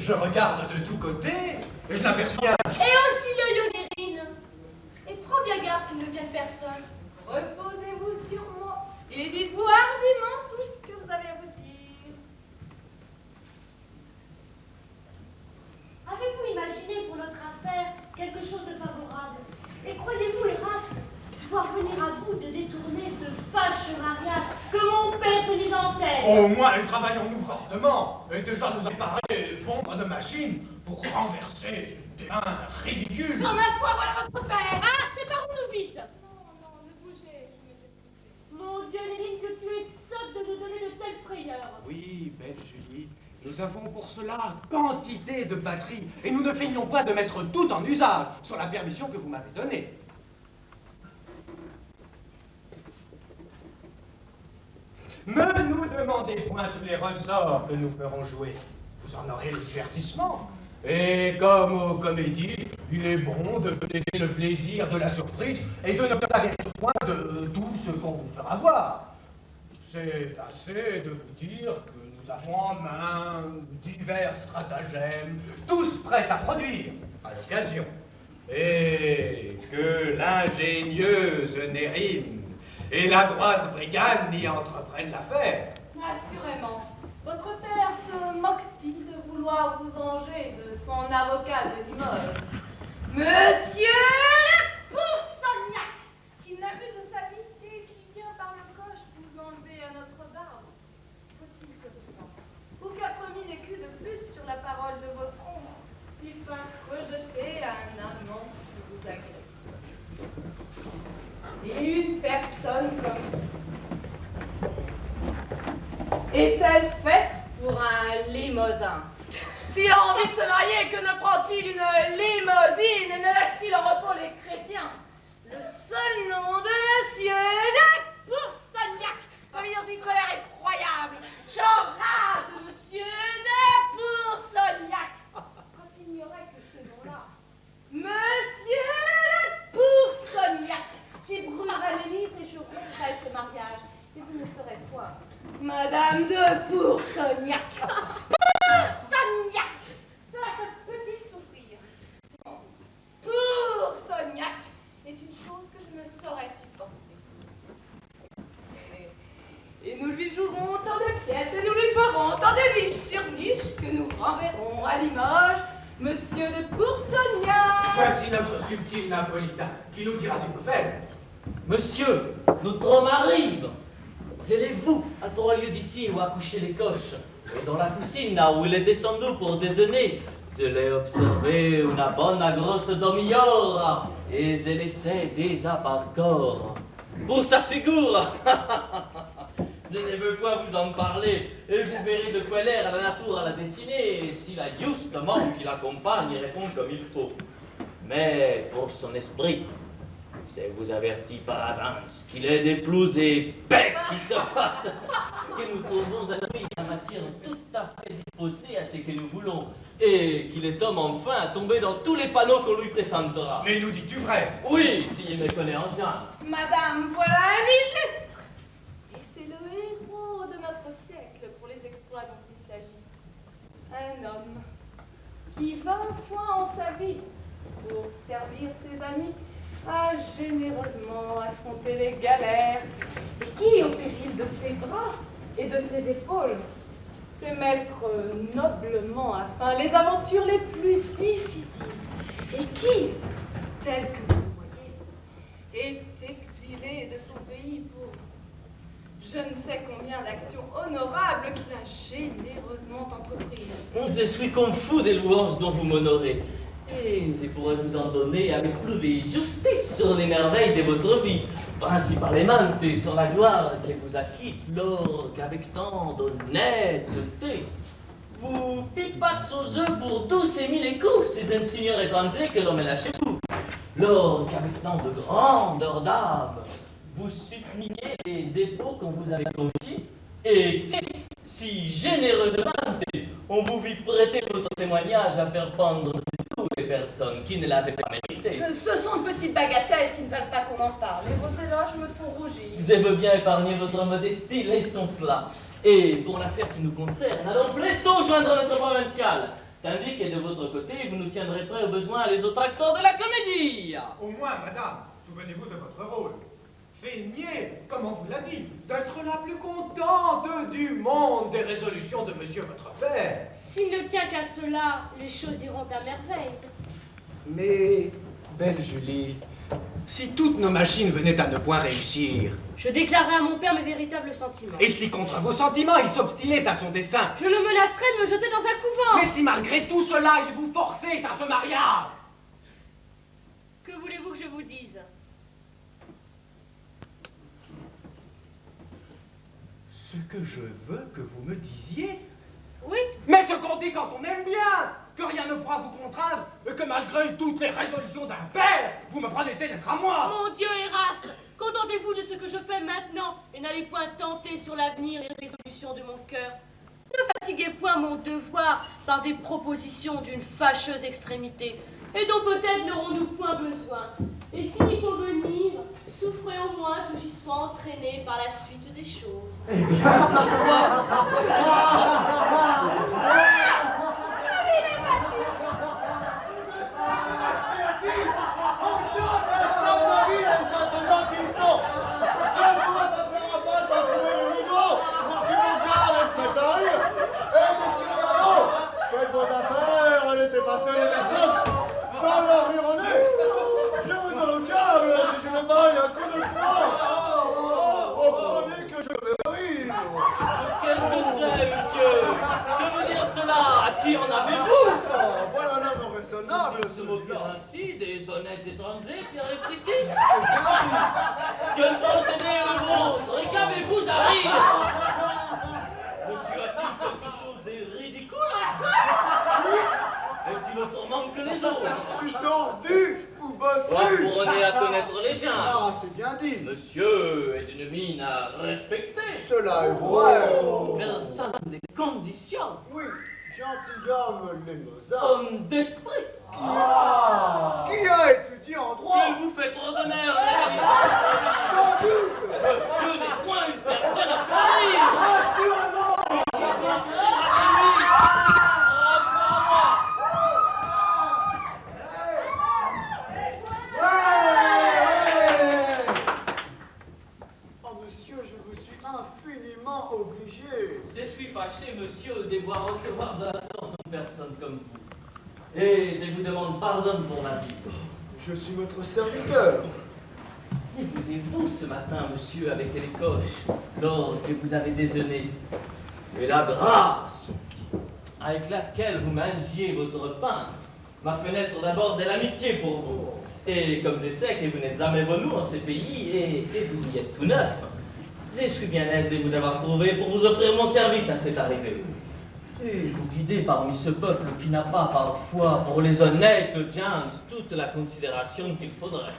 je regarde de tous côtés, et je n'aperçois rien. Et aussi yo-yo Nérine. Et prends bien garde qu'il ne vienne personne. Reposez-vous sur moi et dites-vous hardiment tout ce que vous avez à vous dire. Avez-vous imaginé pour notre affaire quelque chose de favorable? Et croyez-vous, Héras, pouvoir venir à bout de détourner ce fâcheux mariage que mon père s'est mis en tête? Au moins, travaillons-nous fortement. Et déjà, nous avons préparé nombre de machines pour renverser ce terrain ridicule. Non, ma foi, voilà votre père. Ah, séparons-nous vite. Non, ne bougez, je m'étais trompée. Mon Dieu, Nérine, que tu es sotte de nous donner de telles frayeurs. Oui, belle Julie, nous avons pour cela quantité de batteries, et nous ne feignons pas de mettre tout en usage, sur la permission que vous m'avez donnée. Ne nous demandez point tous les ressorts que nous ferons jouer. Vous en aurez le divertissement. Et comme aux comédies, il est bon de vous laisser le plaisir de la surprise et de ne pas avertir point de tout ce qu'on vous fera voir. C'est assez de vous dire que nous avons en main divers stratagèmes, tous prêts à produire à l'occasion. Et que l'ingénieuse Nérine et l'adroite Brigane y entreprennent l'affaire. Assurément. Votre père se moque-t-il de vouloir vous enlever de son avocat de Limoges? Monsieur le Poursognac, qui n'a vu de sa vie et qui vient par le coche vous enlever à notre barbe. Faut-il que souvent, pour 4000 écus de plus sur la parole de votre oncle, il fasse rejeter à un amant qui vous agresse? Et une personne comme vous est-elle faite pour un limosin? S'il a envie de se marier, que ne prend-il une limousine et ne laisse-t-il en repos les chrétiens? Le seul nom de monsieur de Poursognac m'a mis dans une colère effroyable. J'en rase, monsieur de Poursognac. Quand il n'y aurait que ce nom-là. Monsieur de Poursognac. J'ébrouillerai les livres et je romprai ce mariage. Et vous ne saurez point. Madame de Poursognac. Poursognac. Cela peut-il souffrir? Poursognac est une chose que je ne saurais supporter. Et nous lui jouerons tant de pièces et nous lui ferons tant de niches sur niches que nous renverrons à Limoges monsieur de Poursognac. Voici notre subtil Napolitain qui nous dira du fait. Monsieur, notre homme arrive. Allez-vous à 3 lieues d'ici où a couché les coches? Et dans la cuisine, là où il est descendu pour déjeuner, je l'ai observé une bonne grosse demi-heure et je laissé déjà par corps. Pour sa figure, je ne veux pas vous en parler, et vous verrez de quoi l'air à la nature à la dessiner, s'il a justement qui l'accompagne répond comme il faut. Mais pour son esprit, je vous avertis par avance qu'il est des plus épais qui se passent, que nous trouvons à lui la matière tout à fait disposée à ce que nous voulons, et qu'il est homme enfin à tomber dans tous les panneaux qu'on lui présentera. Mais nous dis-tu vrai? Oui, s'il me connaît en bien. Madame, voilà un illustre. Et c'est le héros de notre siècle pour les exploits dont il s'agit. Un homme qui 20 fois en sa vie, pour servir ses amis, a généreusement affronté les galères, et qui, au péril de ses bras et de ses épaules, sait mettre noblement à fin les aventures les plus difficiles, et qui, tel que vous le voyez, est exilé de son pays pour je ne sais combien d'actions honorables qu'il a généreusement entreprises. Je suis confus des louanges dont vous m'honorez. Et je pourrais vous en donner avec plus de justice sur les merveilles de votre vie, principalement sur la gloire qui vous acquitte, lors qu'avec tant d'honnêteté, vous piquez au jeu pour 12 000 écus, ces insignes étrangers que l'on mène chez vous, lors qu'avec tant de grandeur d'âme, vous suppliez les dépôts qu'on vous avait confiés, et qui, si généreusement, on vous vit prêter votre témoignage à faire pendre toutes les personnes qui ne l'avaient pas mérité. Ce sont de petites bagatelles qui ne veulent pas qu'on en parle, et vos éloges me font rougir. Je veux bien épargner votre modestie, laissons cela. Et pour l'affaire qui nous concerne, allons presto joindre notre provincial. Tandis que de votre côté, vous nous tiendrez prêts aux besoins les autres acteurs de la comédie. Au moins, madame, souvenez-vous de votre rôle. Feignez, comme on vous l'a dit, d'être la plus contente du monde des résolutions de monsieur votre père. S'il ne tient qu'à cela, les choses iront à merveille. Mais, belle Julie, si toutes nos machines venaient à ne point réussir, Je déclarerai à mon père mes véritables sentiments. et si contre vos sentiments il s'obstinait à son dessein, Je le menacerai de me jeter dans un couvent. mais si malgré tout cela il vous forçait à ce mariage, Que voulez-vous que je vous dise? ce que je veux que vous me disiez, Oui, mais ce qu'on dit quand on aime bien, que rien ne pourra vous contraindre, et que malgré toutes les résolutions d'un père, vous me promettez d'être à moi. mon Dieu Eraste, contentez-vous de ce que je fais maintenant et n'allez point tenter sur l'avenir les résolutions de mon cœur. Ne fatiguez point mon devoir par des propositions d'une fâcheuse extrémité et dont peut-être n'aurons-nous point besoin. Et s'il y faut venir, souffrez au moins que j'y sois entraîné par la suite des choses. Qu'est-ce que c'est, monsieur? Que veut dire cela? À qui en avez-vous? Voilà un homme raisonnable, Se moquer celui-là. ainsi des honnêtes étrangers qui arrivent ici? Quel procédé est le vôtre? Et qu'avez-vous, j'arrive? Monsieur a-t-il quelque chose de ridicule à cela? Est-il autrement que les autres? Suis-je tordu ou bossu? Approchez à connaître les Ah, gens. c'est bien dit. Monsieur est d'une mine à respecter. Cela est vrai. Personne des conditions. Oui, gentilhomme les Mozart. Homme d'esprit. Qui a étudié en droit? Il vous fait trop d'honneur, mesdames. Sans doute. Monsieur n'est point une personne à fleurir. Assurément. Oh, monsieur, je vous suis infiniment obligé. Je suis fâché, monsieur, de devoir recevoir de la sorte une personne comme vous. Et je vous demande pardon pour la vie. Je suis votre serviteur. Vous ce matin, monsieur, avec les coches, lors que vous avez déjeuné, et la grâce avec laquelle vous mangiez votre pain m'a fait naître d'abord de l'amitié pour vous. Et comme je sais que vous n'êtes jamais venu en ce pays et que vous y êtes tout neuf, je suis bien aise de vous avoir trouvé pour vous offrir mon service à cette arrivée. Et vous guider parmi ce peuple qui n'a pas parfois pour les honnêtes gens toute la considération qu'il faudrait.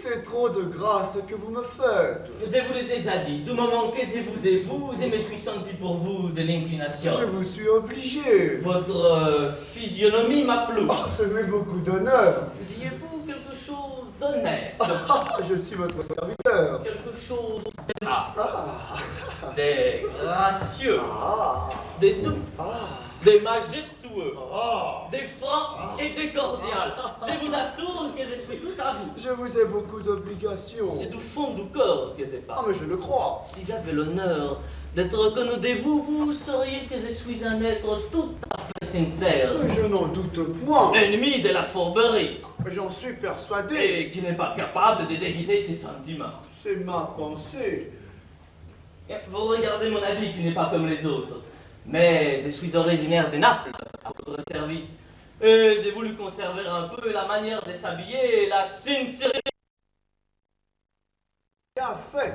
C'est trop de grâce que vous me faites. Je vous l'ai déjà dit, du moment que je vous ai vous, je me suis senti pour vous de l'inclination. Je vous suis obligé. Votre physionomie m'a plu. Oh, ça fait beaucoup d'honneur. Disiez-vous quelque chose d'honnête, Je suis votre serviteur. quelque chose d'aimable, Ah, de gracieux, ah, de doux, ah, de majestueux, ah. de franc et de cordial. Je vous assure que je suis tout à vous. Je vous ai beaucoup d'obligations. C'est du fond du corps que je Ah, parle. mais je le crois. Si j'avais l'honneur d'être reconnu de vous, vous sauriez que je suis un être tout à fait sincère, Je n'en doute point. ennemi de la fourberie, J'en suis persuadé. et qui n'est pas capable de déguiser ses sentiments. C'est ma pensée. Vous regardez mon habit qui n'est pas comme les autres, mais je suis originaire de Naples, à votre service. Et j'ai voulu conserver un peu la manière de s'habiller et la sincérité. Bien fait.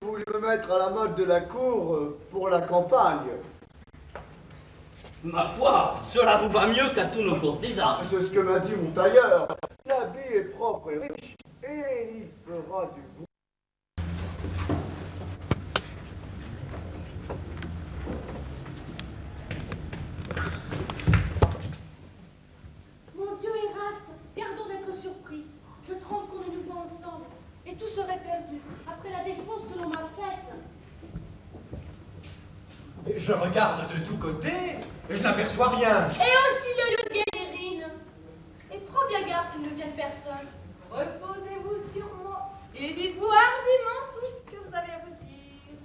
Vous voulez me mettre à la mode de la cour pour la campagne. Ma foi, cela vous va mieux qu'à tous nos courtisans. C'est ce que m'a dit mon tailleur. L'habit est propre et riche, et il fera du bon. Mon Dieu Eraste, gardons d'être surpris. Je tremble qu'on ne nous voit ensemble. Et tout serait perdu, après la défense que l'on m'a faite. Je regarde de tous côtés, Je n'aperçois rien. Et aussi le lieu de Guérine. Et prends bien garde qu'il ne vienne personne. Reposez-vous sur moi et dites-vous hardiment tout ce que vous avez à vous dire.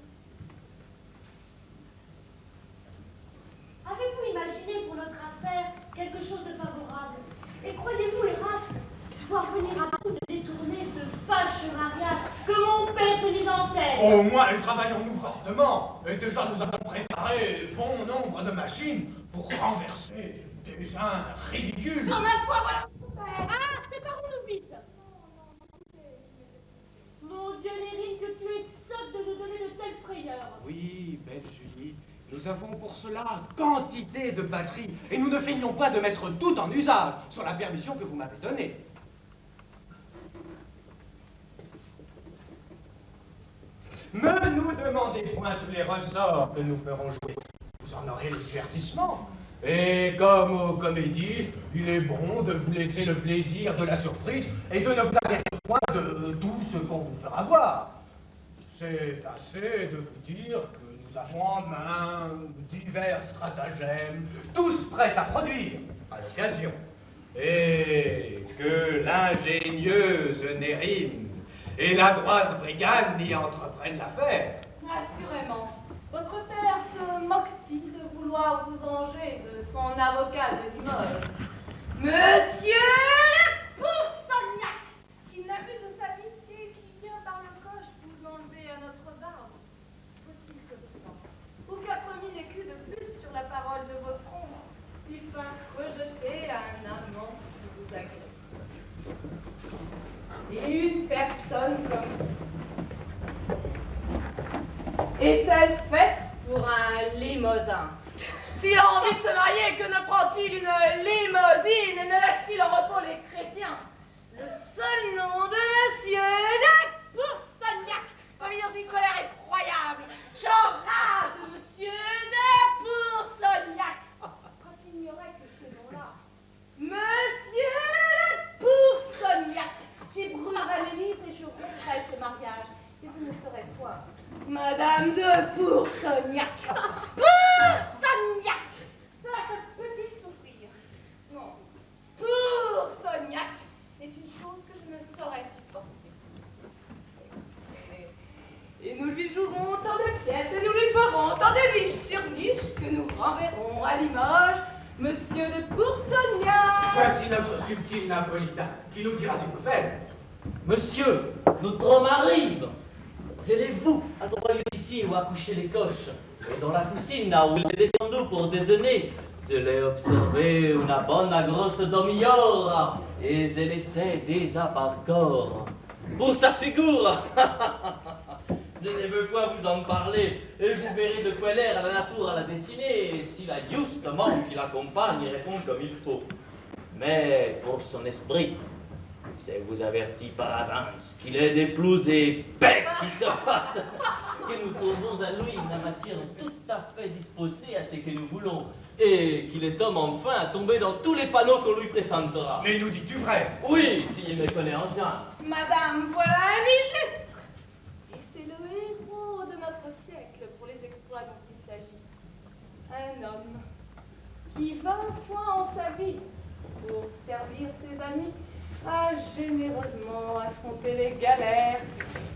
Avez-vous imaginé pour notre affaire quelque chose de favorable? Et croyez-vous, Erasme, pouvoir venir à bout de détourner ce fâcheux mariage que mon père s'est mis en tête? Au moins, travaillons-nous fortement. Et déjà, nous avons préparé bon nombre de machines pour renverser ce dessein ridicule. Non, ma foi, voilà mon père. Ah, séparons-nous vite. Mon Dieu, Nérine, que tu es sotte de nous donner de telles frayeurs. Oui, belle Julie, nous avons pour cela quantité de batteries, et nous ne feignons pas de mettre tout en usage, sur la permission que vous m'avez donnée. Ne nous demandez point tous les ressorts que nous ferons jouer. Vous en aurez le divertissement. Et comme aux comédies, il est bon de vous laisser le plaisir de la surprise et de ne vous avertir point de tout ce qu'on vous fera voir. C'est assez de vous dire que nous avons en main divers stratagèmes, tous prêts à produire à l'occasion. Et que l'ingénieuse Nérine et l'adroite Brigane y entreprennent l'affaire. Assurément. Votre père se moque-t-il de vouloir vous enlever de son avocat de Limoges? Monsieur le Poursognac, qui n'a vu de sa vie et qui vient par le coche vous enlever à notre barbe. Faut-il que vous ou 4000 écus de plus sur la parole de votre ombre, il fasse rejeter à un amant qui vous agrée. Et une personne comme vous est-elle faite pour un limousin? S'il a envie de se marier, que ne prend-il une limousine et ne laisse-t-il au repos les chrétiens? Le seul nom de Monsieur de Poursognac m'a mis dans une colère effroyable. J'en rase, Monsieur de Poursognac. Quand il n'y aurait que ce nom-là, Monsieur de Poursognac, j'ébrouillerais les livres et je romprais ce mariage. Et vous ne saurez point. Madame de Poursognac. Poursognac. Cela peut-il souffrir? Non. Poursognac est une chose que je ne saurais supporter. Et nous lui jouerons tant de pièces et nous lui ferons tant de niches sur niches que nous renverrons à Limoges Monsieur de Poursognac. Voici notre subtil napolitain qui nous dira du coup faire. Monsieur, notre homme arrive. Zélez-vous à travailler ici où a couché les coches. Et dans la cucina où il est descendu pour déjeuner, je l'ai observé una bonne grosse demi-heure et je l'ai déjà par corps. Pour sa figure, je ne veux pas vous en parler, et vous verrez de quoi l'air à la nature à la dessiner, et s'il a justement qui l'accompagne et répond comme il faut. Mais pour son esprit, je vous avertis par avance qu'il est des plus épais qui se fassent, que nous trouvons à lui une matière tout à fait disposée à ce que nous voulons, et qu'il est homme enfin à tomber dans tous les panneaux qu'on lui présentera. Mais nous dis-tu vrai? Oui, s'il me connaît en bien. Madame, voilà un illustre. Et c'est le héros de notre siècle pour les exploits dont il s'agit. Un homme qui 20 fois en sa vie, pour servir ses amis, a généreusement affronté les galères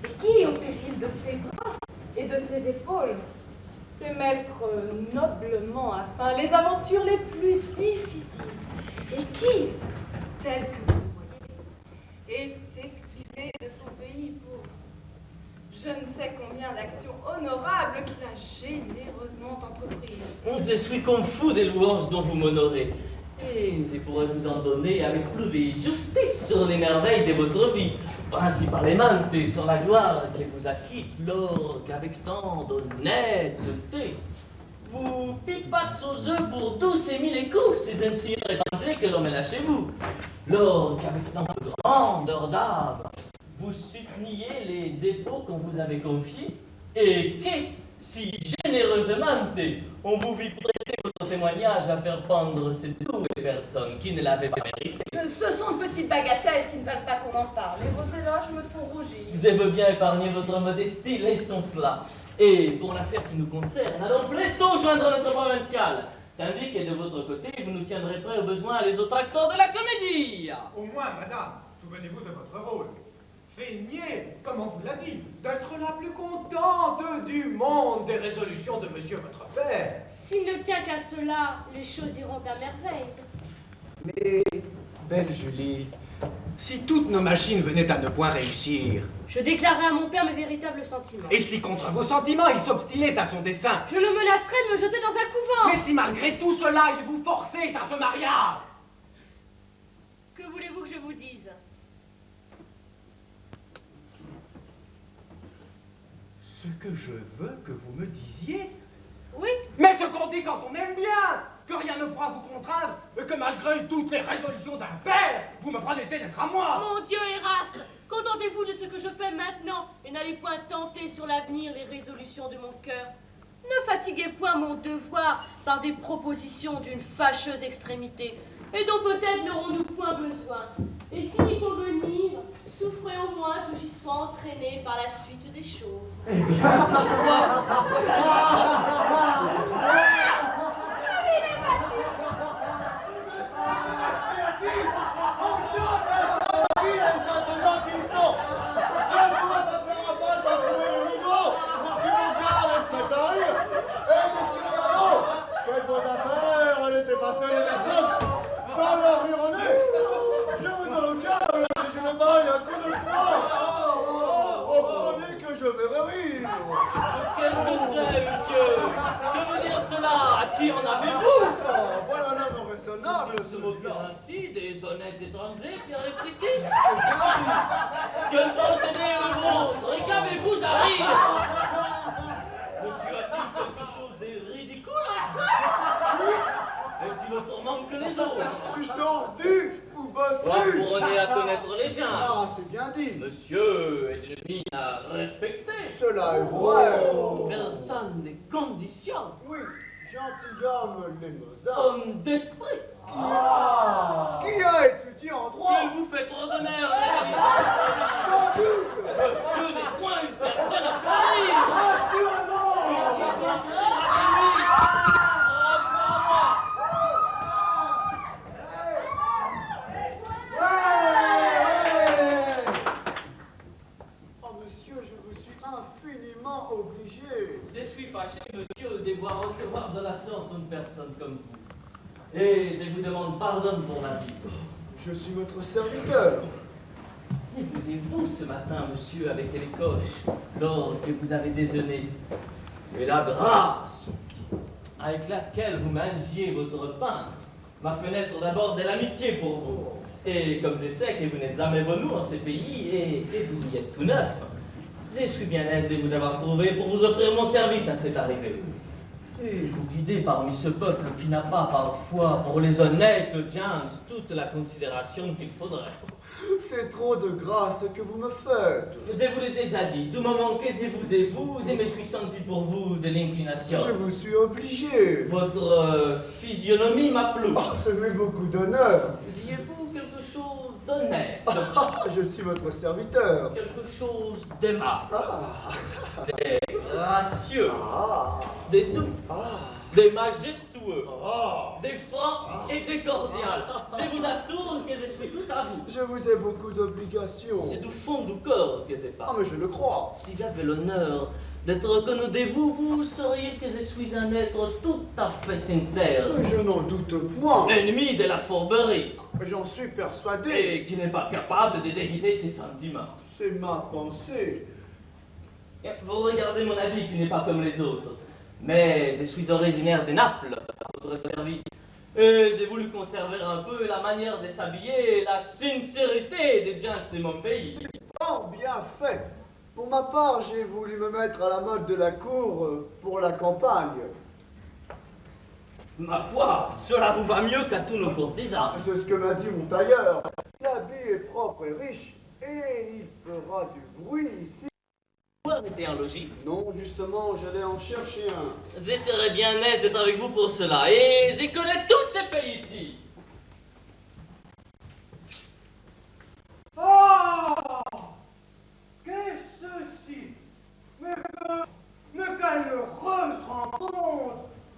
et qui, au péril de ses bras et de ses épaules, sait mettre noblement à fin les aventures les plus difficiles et qui, tel que vous voyez, est exilé de son pays pour je ne sais combien d'actions honorables qu'il a généreusement entreprises. Je suis confus des louanges dont vous m'honorez. Et je pourrais vous en donner avec plus de justice sur les merveilles de votre vie, principalement sur la gloire qui vous acquitte, lors qu'avec tant d'honnêteté, vous piquez au jeu pour 12 000 écus, ces insignes étrangers que l'on met là chez vous, lors qu'avec tant de grandeur d'âme, vous souteniez les dépôts qu'on vous avait confiés, et que, si généreusement, on vous vit prêter votre témoignage à faire pendre ces douées personnes qui ne l'avaient pas mérité. Ce sont de petites bagatelles qui ne veulent pas qu'on en parle, et vos éloges me font rougir. Je veux bien épargner votre modestie, laissons cela. Et pour l'affaire qui nous concerne, allons presto joindre notre provincial. tandis que de votre côté, vous nous tiendrez prêts aux besoins les autres acteurs de la comédie. Au moins, madame, souvenez-vous de votre rôle. Feignez, comme on vous l'a dit, d'être la plus contente du monde des résolutions de monsieur votre père. S'il ne tient qu'à cela, les choses iront à merveille. Mais, belle Julie, si toutes nos machines venaient à ne point réussir, Je déclarerai à mon père mes véritables sentiments. et si contre vos sentiments il s'obstinait à son dessein, Je le menacerai de me jeter dans un couvent. mais si malgré tout cela il vous forçait à ce mariage, Que voulez-vous que je vous dise? ce que je veux que vous me disiez, Oui, mais ce qu'on dit quand on aime bien, que rien ne pourra vous contraindre, et que malgré toutes les résolutions d'un père, vous me promettez d'être à moi. mon Dieu Eraste, contentez-vous de ce que je fais maintenant et n'allez point tenter sur l'avenir les résolutions de mon cœur. Ne fatiguez point mon devoir par des propositions d'une fâcheuse extrémité, et dont peut-être n'aurons-nous point besoin. Et s'il y faut venir, souffrez au moins que j'y sois entraîné par la suite des choses. Faites vos affaires, laissez passer les personnes sans leur hurler. Je vous en cœur, si je ne baille un coup de poing. Au premier que je verrai rire. Qu'est-ce que c'est, monsieur? Que veut dire cela? À qui en avez-vous? Voilà un homme raisonnable, Se moquer ainsi des honnêtes étrangers qui arrivent ici? ce Quel procédé est le vôtre? Et qu'avez-vous à rire? Monsieur a-t-il quelque chose de ridicule à cela? Est-il autre monde que les autres? Suis-je tordu ou bossu? Vous apprenez à connaître les gens. Ah, c'est bien dit. Monsieur est une mine à respecter. Cela est vrai. Personne n'est condition. Oui, gentilhomme les Mozart. Homme d'esprit. Qui a étudié en droit? Il vous fait trop d'honneur, mesdames. Sans doute. Monsieur n'est point une personne à plaindre. Assurément. Oh, monsieur, je vous suis infiniment obligé. Je suis fâché, monsieur, de devoir recevoir de la sorte une personne comme vous. Et je vous demande pardon pour la vie. Je suis votre serviteur. Vous ce matin, monsieur, avec les coches, lors que vous avez déjeuné, et la grâce avec laquelle vous mangiez votre pain m'a fait naître d'abord de l'amitié pour vous. Et comme je sais que vous n'êtes jamais venu en ce pays et que vous y êtes tout neuf, je suis bien aise de vous avoir trouvé pour vous offrir mon service à cette arrivée. Et vous guider parmi ce peuple qui n'a pas parfois pour les honnêtes gens toute la considération qu'il faudrait. C'est trop de grâce que vous me faites. Je vous l'ai déjà dit, du moment que je vous ai vous, je me suis senti pour vous de l'inclination. Je vous suis obligé. Votre physionomie m'a plu. Oh, ça met beaucoup d'honneur. Disiez-vous quelque chose d'honnête, Je suis votre serviteur. quelque chose d'aimable, Ah, de gracieux, ah, de doux, ah, de majestueux, ah. de franc et de cordial. Je vous assure que je suis tout à vous. Je vous ai beaucoup d'obligations. C'est du fond du corps que je Ah, parle. mais je le crois. Si j'avais l'honneur d'être reconnu de vous, vous sauriez que je suis un être tout à fait sincère, Je n'en doute point. ennemi de la fourberie, J'en suis persuadé. et qui n'est pas capable de déguiser ses sentiments. C'est ma pensée. Vous regardez mon habit qui n'est pas comme les autres, mais je suis originaire de Naples, à votre service. Et j'ai voulu conserver un peu la manière de s'habiller et la sincérité des gens de mon pays. Fort bien fait. Pour ma part, j'ai voulu me mettre à la mode de la cour pour la campagne. Ma foi, cela vous va mieux qu'à tous nos courtisans. C'est ce que m'a dit mon tailleur. L'habit est propre et riche, et il fera du bruit ici. Vous arrêtez un logis. Non, justement, j'allais en chercher un. Je serais bien aise d'être avec vous pour cela, et je connais tous ces pays ici. Oh! Qu'est-ce ceci? Mais quelle heureuse rencontre!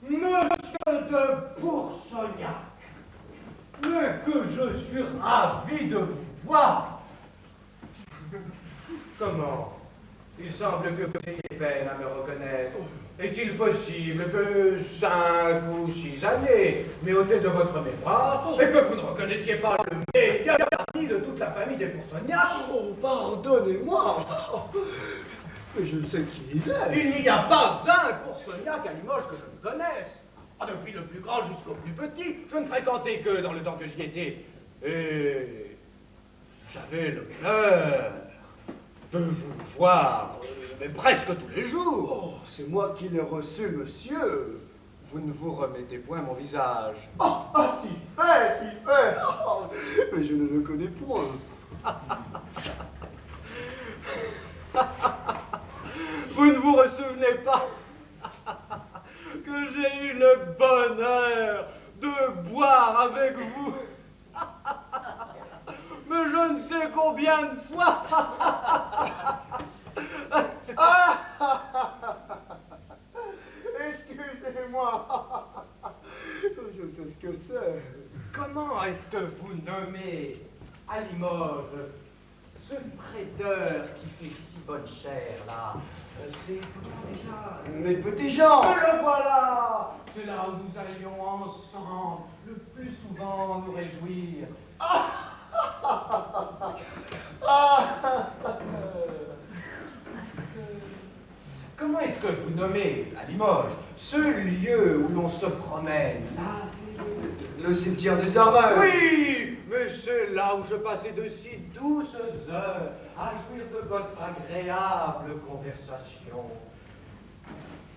Monsieur de ravi de vous voir. Comment? Il semble que vous ayez peine à me reconnaître. Est-il possible que 5 ou 6 années m'aient ôté de votre mémoire et que vous ne reconnaissiez pas le meilleur ami de toute la famille des Poursognac? Oh, pardonnez-moi. Mais je ne sais qui il est. Il n'y a pas un Poursognac à Limoges que je ne connaisse. Ah, depuis le plus grand jusqu'au plus petit, je ne fréquentais que dans le temps que j'y étais. Et j'avais l'honneur de vous voir, mais presque tous les jours. Oh, c'est moi qui l'ai reçu, monsieur. Vous ne vous remettez point mon visage. Si fait. Oh, mais je ne le connais point. Vous ne vous ressouvenez pas que j'ai eu le bonheur de boire avec vous, mais je ne sais combien de fois. Excusez-moi. Je sais ce que c'est. Comment est-ce que vous nommez à Limoges ce prêteur qui fait si bonne chère là? C'est Mes petits gens. le voilà. C'est là où nous allions ensemble le plus souvent nous réjouir. Comment est-ce que vous nommez à Limoges ce lieu où l'on se promène? Le cimetière des Arènes. Oui, mais c'est là où je passais de si douces heures à jouir de votre agréable conversation.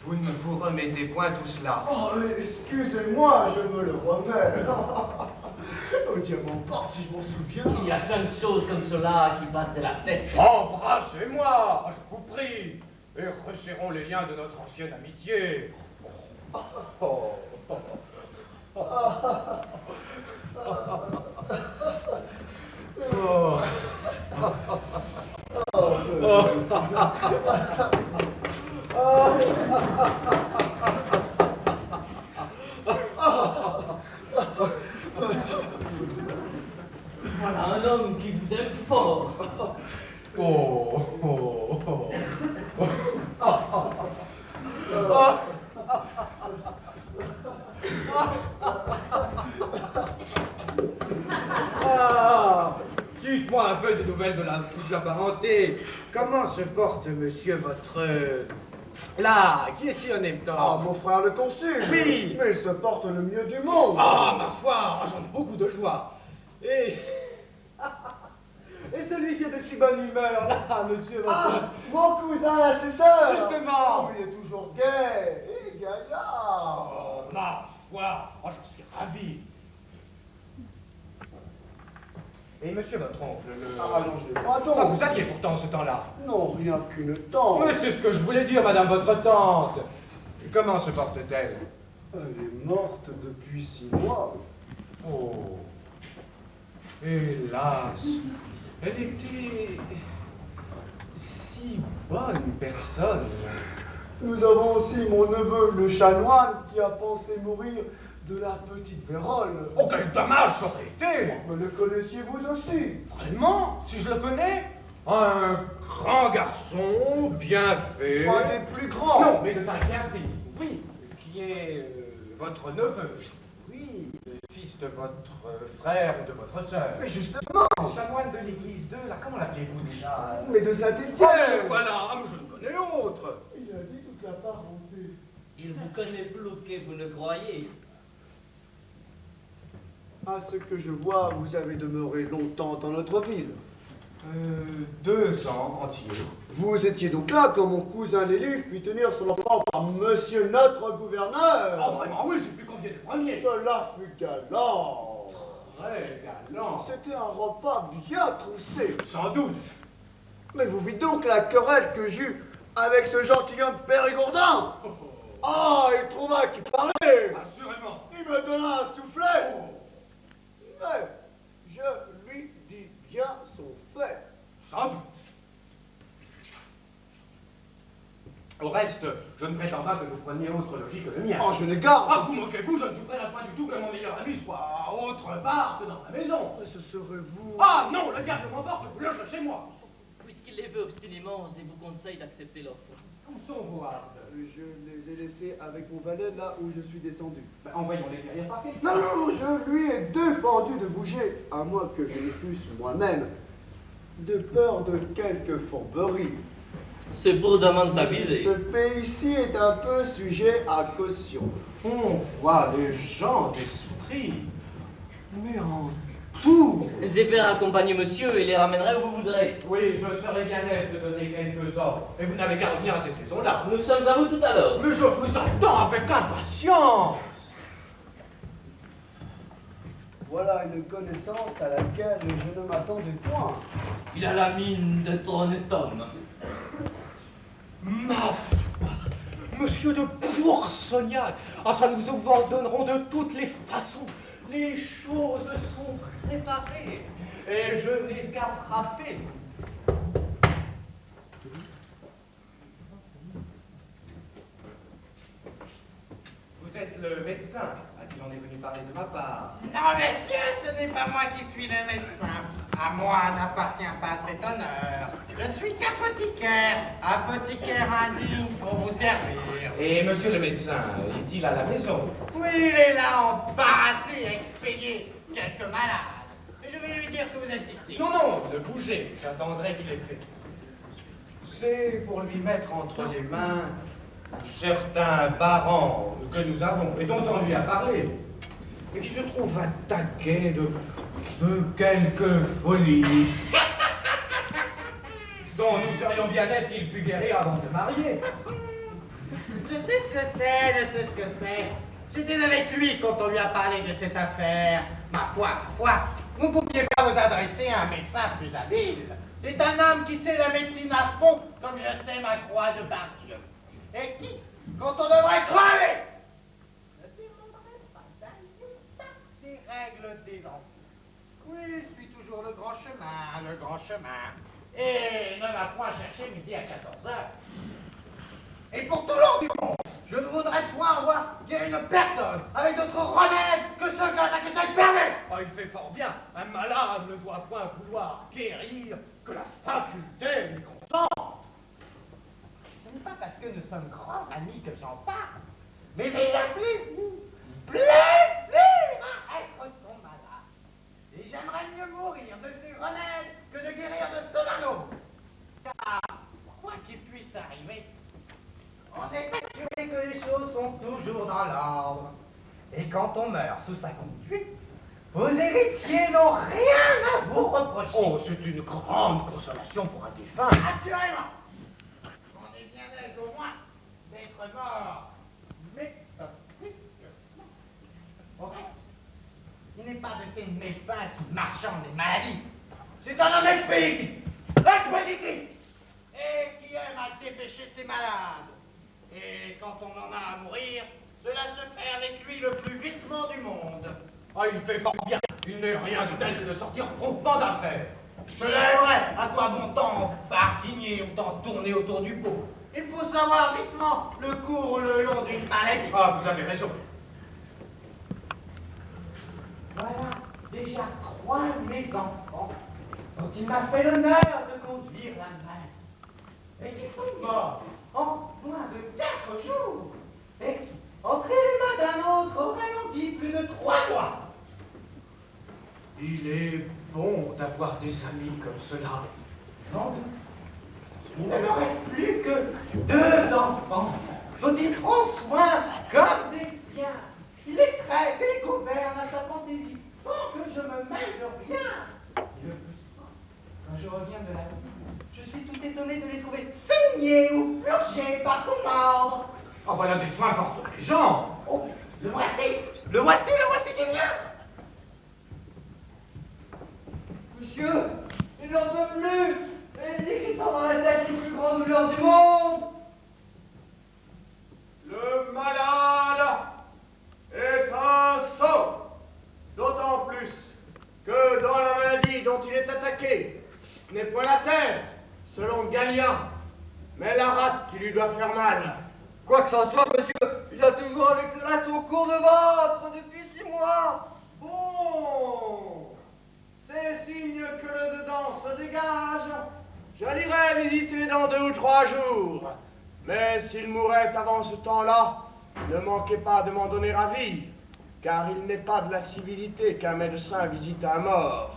Vous ne vous remettez point tout cela. Oh, excusez-moi, je me le remets. Oh, Dieu m'emporte si je m'en souviens. Il y a 5 choses comme cela qui passent de la tête. Embrassez-moi, je vous prie, et resserrons les liens de notre ancienne amitié. Voilà un homme qui vous aime fort. Dites-moi un peu des nouvelles de la parenté. Comment se porte monsieur votre... là, qui est si honnête? Mon frère le consul. Oui. Mais il se porte le mieux du monde. Ma foi, j'en ai beaucoup de joie. Et celui qui est de si bonne humeur, là, monsieur votre... Mon cousin, c'est ça. Justement. Oh, il est toujours gai et gaillard. Ma foi, j'en suis ravi. Et monsieur votre oncle, Allongez pas donc. vous aviez pourtant ce temps-là. Non, rien qu'une tante. Mais c'est ce que je voulais dire, madame votre tante. Et comment se porte-t-elle? Elle est morte depuis 6 mois. Oh, hélas, elle était si bonne personne. Nous avons aussi mon neveu, le chanoine, qui a pensé mourir de la petite vérole. Oh, quel dommage ça aurait été! Me le connaissiez-vous aussi? Vraiment, si je le connais? Un grand garçon, bien fait. Pas des plus grands. Non, mais de taille bien prise. Oui, qui est votre neveu. Oui. Fils de votre frère ou de votre sœur. Mais justement. Le chanoine de l'église 2, là, comment l'appelez-vous déjà? Mais de Saint-Étienne. Voilà, mais je ne connais autre. Il a dit toute la parenté. Il vous connaît plus que vous ne croyez. À ce que je vois, vous avez demeuré longtemps dans notre ville. 2 ans entiers. Vous étiez donc là quand mon cousin l'élu fit tenir son enfant par monsieur notre gouverneur. Oh, vraiment, oui, j'ai pu convier le premier. Cela fut galant. Très galant. C'était un repas bien troussé. Sans doute. Mais vous vîtes donc la querelle que j'eus avec ce gentilhomme Périgourdin. Il trouva qu'il parlait. Assurément. Il me donna un soufflet. Mais je lui dis bien son fait. Sans doute. Au reste, je ne prétends pas que vous preniez autre logis que le mien. Je n'ai garde. Vous moquez-vous, je ne voudrais point du tout que mon meilleur ami soit autre part que dans ma maison. Ce serait vous. Ah non, le diable m'emporte, vous logez chez moi. Puisqu'il les veut obstinément, je vous conseille d'accepter l'offre. Où sont vos hardes? Je les ai laissés avec mon valet là où je suis descendu. Envoyons-les derrière parquet. Non, je lui ai défendu de bouger, à moins que je ne fusse moi-même, de peur de quelques fourberies. C'est bourdamment avisé. Ce pays-ci est un peu sujet à caution. On voit les gens d'esprit, mais en tout. Je vais accompagner monsieur et les ramènerai où vous voudrez. Oui, je serais bien aise de donner quelques ordres. Et vous n'avez qu'à revenir à cette maison-là. Nous sommes à vous tout à l'heure. Mais je vous attends avec impatience. Voilà une connaissance à laquelle je ne m'attendais point. Il a la mine d'être honnête homme. Ma foi, monsieur de Poursognac, ah, ça nous ordonnerons de toutes les façons. Les choses sont préparées et je n'ai qu'à frapper. Vous êtes le médecin à qui on est venu parler de ma part. Non, monsieur, ce n'est pas moi qui suis le médecin. À moi n'appartient pas cet honneur. Je ne suis qu'apothicaire, apothicaire indigne pour vous servir. Et monsieur le médecin, est-il à la maison? Oui, il est là embarrassé à expédier quelques malades. Et je vais lui dire que vous êtes ici. Non, non, ne bougez, j'attendrai qu'il ait fait. C'est pour lui mettre entre les mains certains parents que nous avons et dont on lui a parlé, et qui se trouve attaqué de quelques folies dont nous serions bien aise qu'il pût guérir avant de marier. Je sais ce que c'est, je sais ce que c'est. J'étais avec lui quand on lui a parlé de cette affaire. Ma foi, vous ne pouviez pas vous adresser à un médecin plus habile. C'est un homme qui sait la médecine à fond, comme je sais ma croix de Bardieu. Et qui, quand on devrait crever, ne demanderait pas d'aller des règles des dents. Oui, je suis toujours le grand chemin. Et ne m'a point cherché midi à 14h. Et pour tout l'ordre du monde, je ne voudrais point voir guérir une personne avec d'autres remèdes que ceux que ça permet. Oh, il fait fort bien, un malade ne doit point vouloir guérir que la faculté lui consent. Ce n'est pas parce que nous sommes grands amis que j'en parle, mais il y a plaisir à être son malade. Et j'aimerais mieux mourir de ces remèdes que de guérir de Stolano. Car, quoi qu'il puisse arriver, on est assuré que les choses sont toujours dans l'ordre. Et quand on meurt sous sa conduite, vos héritiers n'ont rien à vous reprocher. Oh, c'est une grande consolation pour un défunt. Assurément. On est bien aise au moins d'être mort. Mais au reste, il n'est pas de ces médecins qui marchandent des maladies. C'est un homme expéditif, et qui aime à dépêcher ses malades. Et quand on en a à mourir, cela se fait avec lui le plus vitement du monde. Ah, il fait fort bien. Il n'est rien de tel que de sortir promptement d'affaires. Cela est vrai, à quoi bon temps barguigner ou tant tourner autour du pot? Il faut savoir vitement le cours ou le long d'une maladie. Ah, vous avez raison. Voilà déjà 3 de mes enfants dont il m'a fait l'honneur de conduire la main, et qui sont morts en moins de 4 jours, et qui, entre les mains d'un autre, auraient non dit plus de 3 mois. Il est bon d'avoir des amis comme cela. Sans doute, il ne me reste plus que 2 enfants dont ils prend soin comme des siens. Il les traite et les gouverne à sa fantaisie, sans que je me mêle de rien. Et le plus souvent, quand je reviens de la vie, je suis tout étonné de les trouver saignés ou purgés par son ordre. Ah, voilà des soins fort gens. Oh, le voici qui vient. Monsieur, il n'en peut plus. Il dit qu'ils sont dans la tête les plus grandes douleurs du monde. Le malade est un sot, d'autant plus que dans la maladie dont il est attaqué, ce n'est point la tête, selon Galien, mais la rate qui lui doit faire mal. Quoi que ça soit, monsieur, il a toujours avec cela son cours de ventre depuis 6 mois. Bon Bon, c'est signe que le dedans se dégage. Je l'irai visiter dans 2 ou 3 jours. Mais s'il mourait avant ce temps-là, ne manquez pas de m'en donner avis, car il n'est pas de la civilité qu'un médecin visite un mort.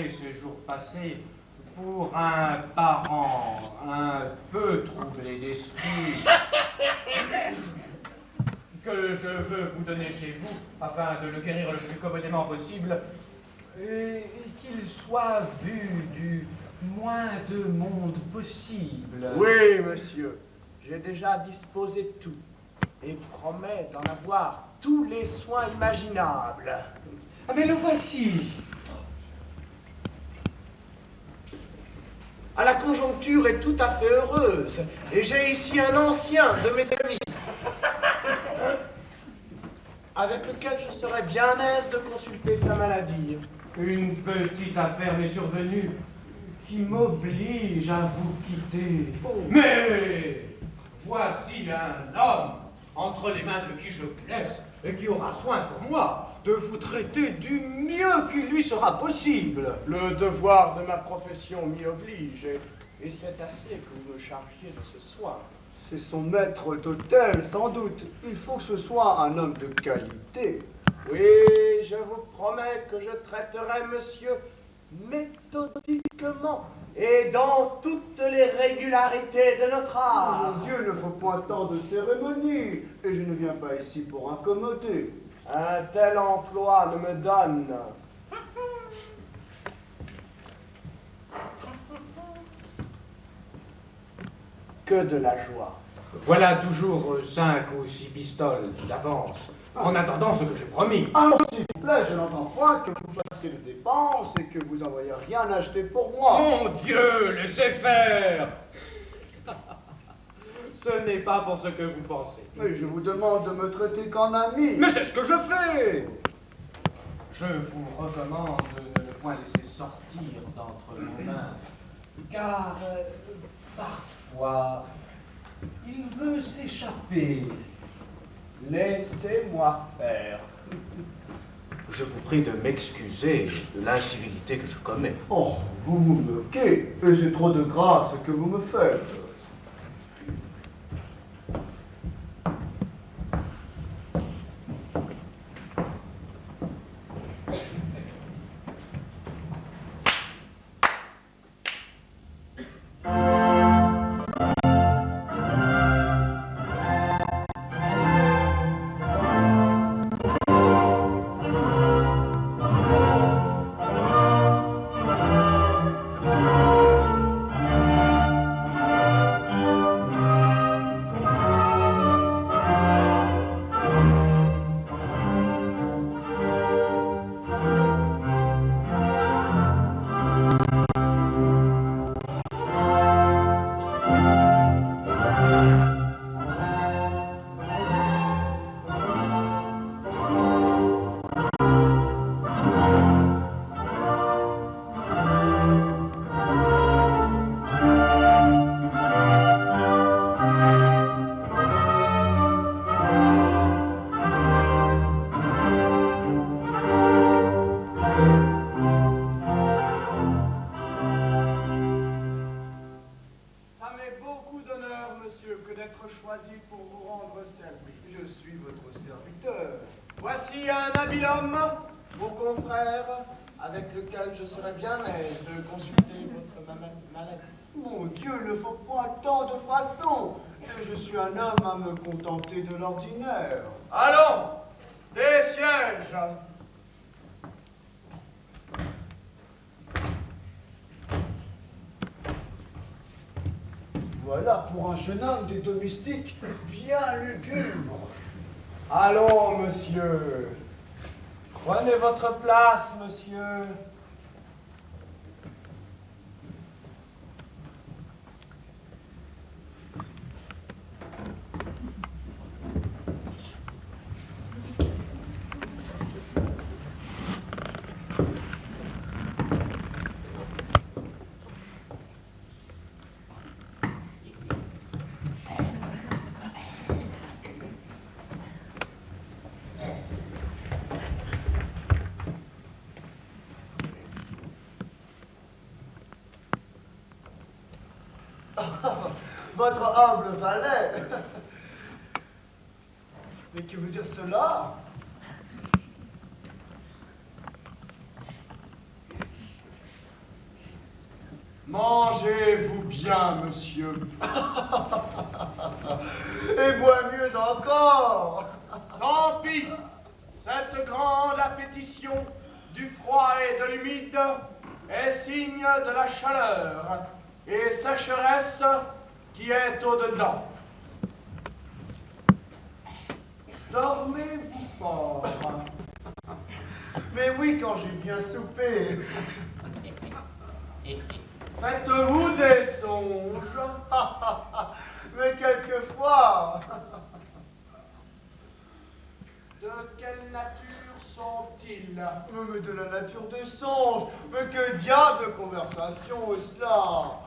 Ce jour passé pour un parent un peu troublé d'esprit que je veux vous donner chez vous afin de le guérir le plus commodément possible et qu'il soit vu du moins de monde possible. Oui, monsieur, j'ai déjà disposé de tout et promets d'en avoir tous les soins imaginables. Ah mais le voici. Ah, la conjoncture est tout à fait heureuse, et j'ai ici un ancien de mes amis, avec lequel je serais bien aise de consulter sa maladie. Une petite affaire m'est survenue qui m'oblige à vous quitter. Oh. Mais voici un homme entre les mains de qui je laisse et qui aura soin pour moi de vous traiter du mieux qu'il lui sera possible. Le devoir de ma profession m'y oblige, et c'est assez que vous me chargiez de ce soin. C'est son maître d'hôtel, sans doute. Il faut que ce soit un homme de qualité. Oui, je vous promets que je traiterai monsieur méthodiquement et dans toutes les régularités de notre art. Mon Dieu, il ne faut point tant de cérémonie, et je ne viens pas ici pour incommoder. Un tel emploi ne me donne que de la joie. Voilà toujours 5 ou 6 pistoles d'avance, en attendant ce que j'ai promis. Alors, s'il vous plaît, je n'entends point que vous fassiez de dépenses et que vous envoyez rien acheter pour moi. Mon Dieu, laissez faire. Ce n'est pas pour ce que vous pensez. Mais je vous demande de me traiter qu'en ami. Mais c'est ce que je fais. Je vous recommande de ne point laisser sortir d'entre vos mains, car parfois, il veut s'échapper. Laissez-moi faire. Je vous prie de m'excuser de l'incivilité que je commets. Oh, vous vous moquez, et c'est trop de grâce que vous me faites. choisi pour vous rendre service. Je suis votre serviteur. Voici un habile homme, Mon confrère, avec lequel je serais bien aise de consulter votre maladie. Mon Dieu, ne faut point tant de façons. Je suis un homme à me contenter de l'ordinaire. allons, des sièges. Voilà pour un jeune homme des domestiques bien lugubres. Allons, monsieur. Prenez votre place, monsieur. Votre humble valet. Mais que veut dire cela? Mangez-vous bien, monsieur. Et moi mieux encore. Tant pis. Cette grande appétition du froid et de l'humide est signe de la chaleur et sécheresse qui est au-dedans. Dormez-vous fort. Mais oui, quand j'ai bien soupé. Faites-vous des songes. Mais quelquefois. De quelle nature sont-ils? Mais de la nature des songes. Mais que diable de conversation est cela?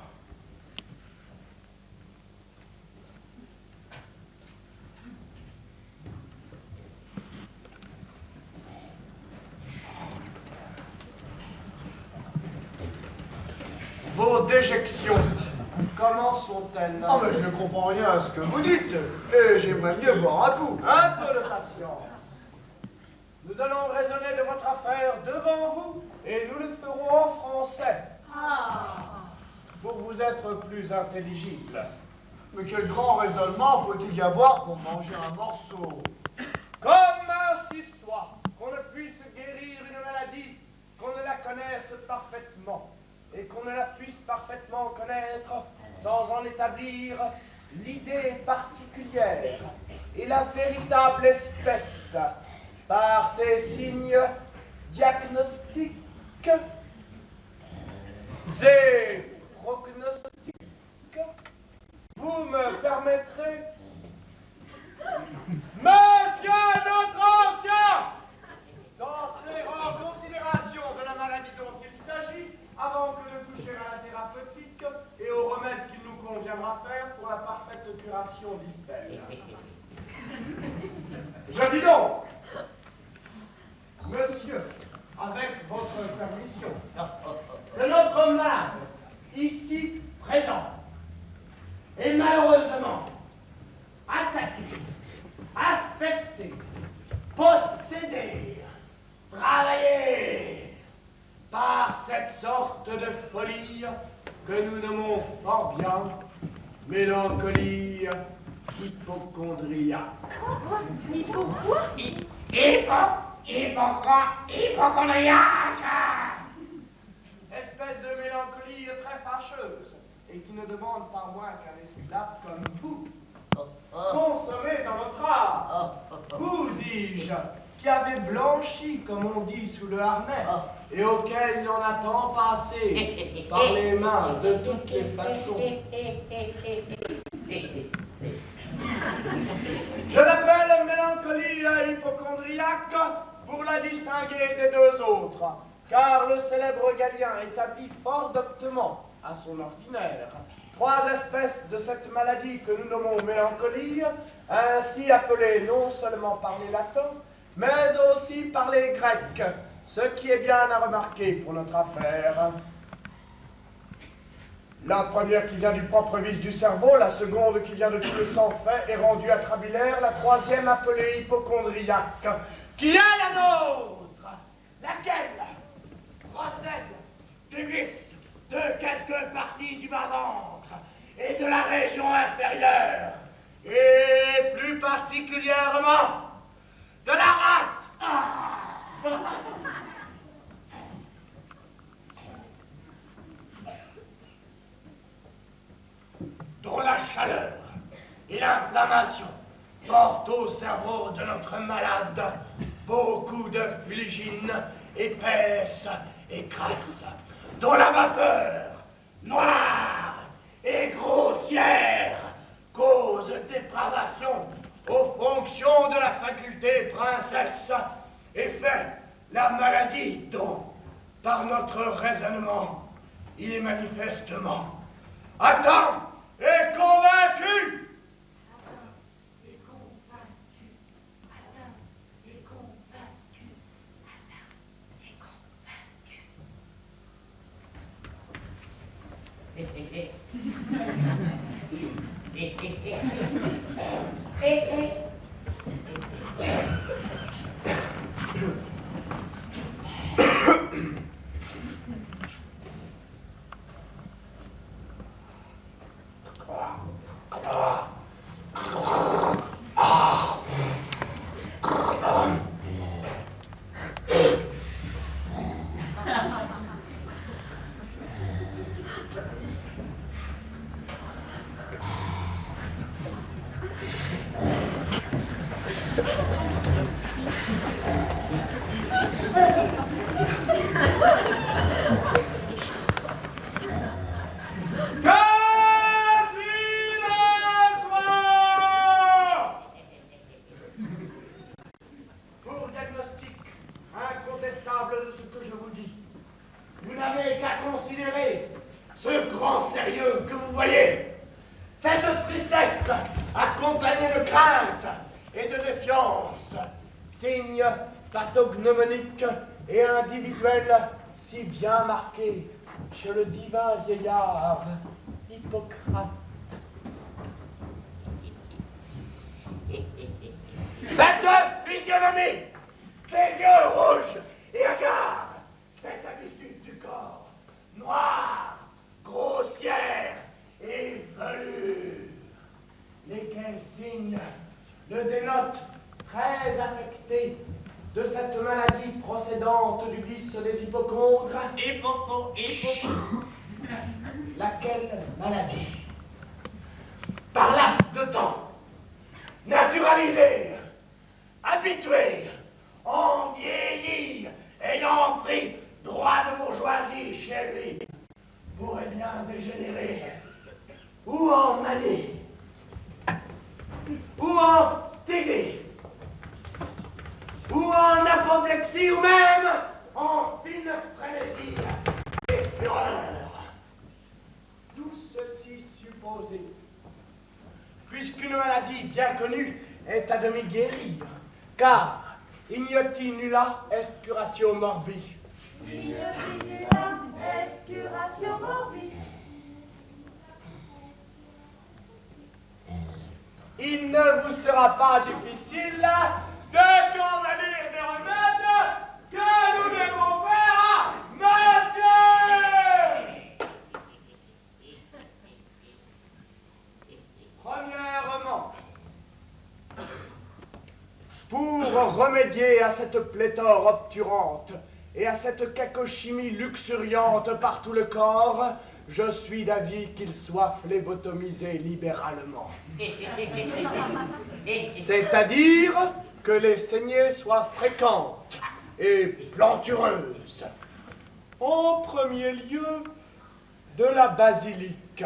Vos déjections, comment sont-elles? Ah, mais je ne comprends rien à ce que vous dites. Et j'aimerais mieux boire un coup. Un peu de patience. Nous allons raisonner de votre affaire devant vous et nous le ferons en français pour vous être plus intelligible. Mais quel grand raisonnement faut-il y avoir pour manger un morceau? Comme ainsi soit, qu'on ne puisse guérir une maladie, qu'on ne la connaisse parfaitement et qu'on ne la puisse parfaitement connaître sans en établir l'idée particulière et la véritable espèce par ces signes diagnostiques et prognostiques, vous me permettrez, Monsieur notre ancien, d'entrer en considération de la maladie dont il s'agit avant que de toucher à la thérapeutique et au remède qu'il nous conviendra faire pour la parfaite curation d'Issel. Je dis donc, monsieur, avec votre permission, que notre malade, ici présent, est malheureusement attaqué, affecté, possédé, travaillé par cette sorte de folie que nous nommons fort bien mélancolie hypocondriaque. Hypocondriaque! Espèce de mélancolie très fâcheuse et qui ne demande pas moins qu'un esclave comme vous, consommé dans votre art. Vous, dis-je, qui avez blanchi, comme on dit, sous le harnais, et auquel il en a tant passé par les mains de toutes les façons. Je l'appelle mélancolie hypocondriaque pour la distinguer des deux autres, car le célèbre Galien établit fort doctement à son ordinaire 3 espèces de cette maladie que nous nommons mélancolie, ainsi appelée non seulement par les latins, mais aussi par les grecs, ce qui est bien à remarquer pour notre affaire. La première qui vient du propre vice du cerveau, la seconde qui vient de tout le sang fait et rendu atrabilaire, la troisième appelée hypocondriaque, qui est la nôtre, laquelle procède du vice de quelques parties du bas-ventre et de la région inférieure, et plus particulièrement de la rate. Dont la chaleur et l'inflammation portent au cerveau de notre malade beaucoup de fuligine épaisse et grasse, dont la vapeur noire et grossière cause dépravation aux fonctions de la faculté princesse et fait la maladie dont, par notre raisonnement, il est manifestement atteint et convaincu. Pour diagnostic incontestable de ce que je vous dis, vous n'avez qu'à considérer ce grand sérieux que vous voyez, cette tristesse accompagnée de crainte et de défiance, signe pathognomonique et individuel si bien marqué chez le divin vieillard Hippocrate. Cette physionomie, ces yeux rouges et hagards, cette habitude du corps, noire, grossière et velue, lesquels signes le dénotent très affecté de cette maladie procédante du vice des hypocondres. Laquelle maladie, par laps de temps, naturalisée, habituée, en vieilli, ayant pris droit de bourgeoisie chez lui, pourrait bien dégénérer, ou en manie, ou en phtisie, ou en apoplexie, ou même en fine frénésie et fureur. Tout ceci supposé, puisqu'une maladie bien connue est à demi guérie, car ignoti nulla est curatio morbi. Ignoti nulla est curatio morbi. Il ne vous sera pas difficile de convenir des remèdes que nous devons faire à monsieur. Premièrement, pour remédier à cette pléthore obturante et à cette cacochimie luxuriante par tout le corps, je suis d'avis qu'il soit phlébotomisé libéralement. C'est-à-dire que les saignées soient fréquentes et plantureuses. En premier lieu, de la basilique,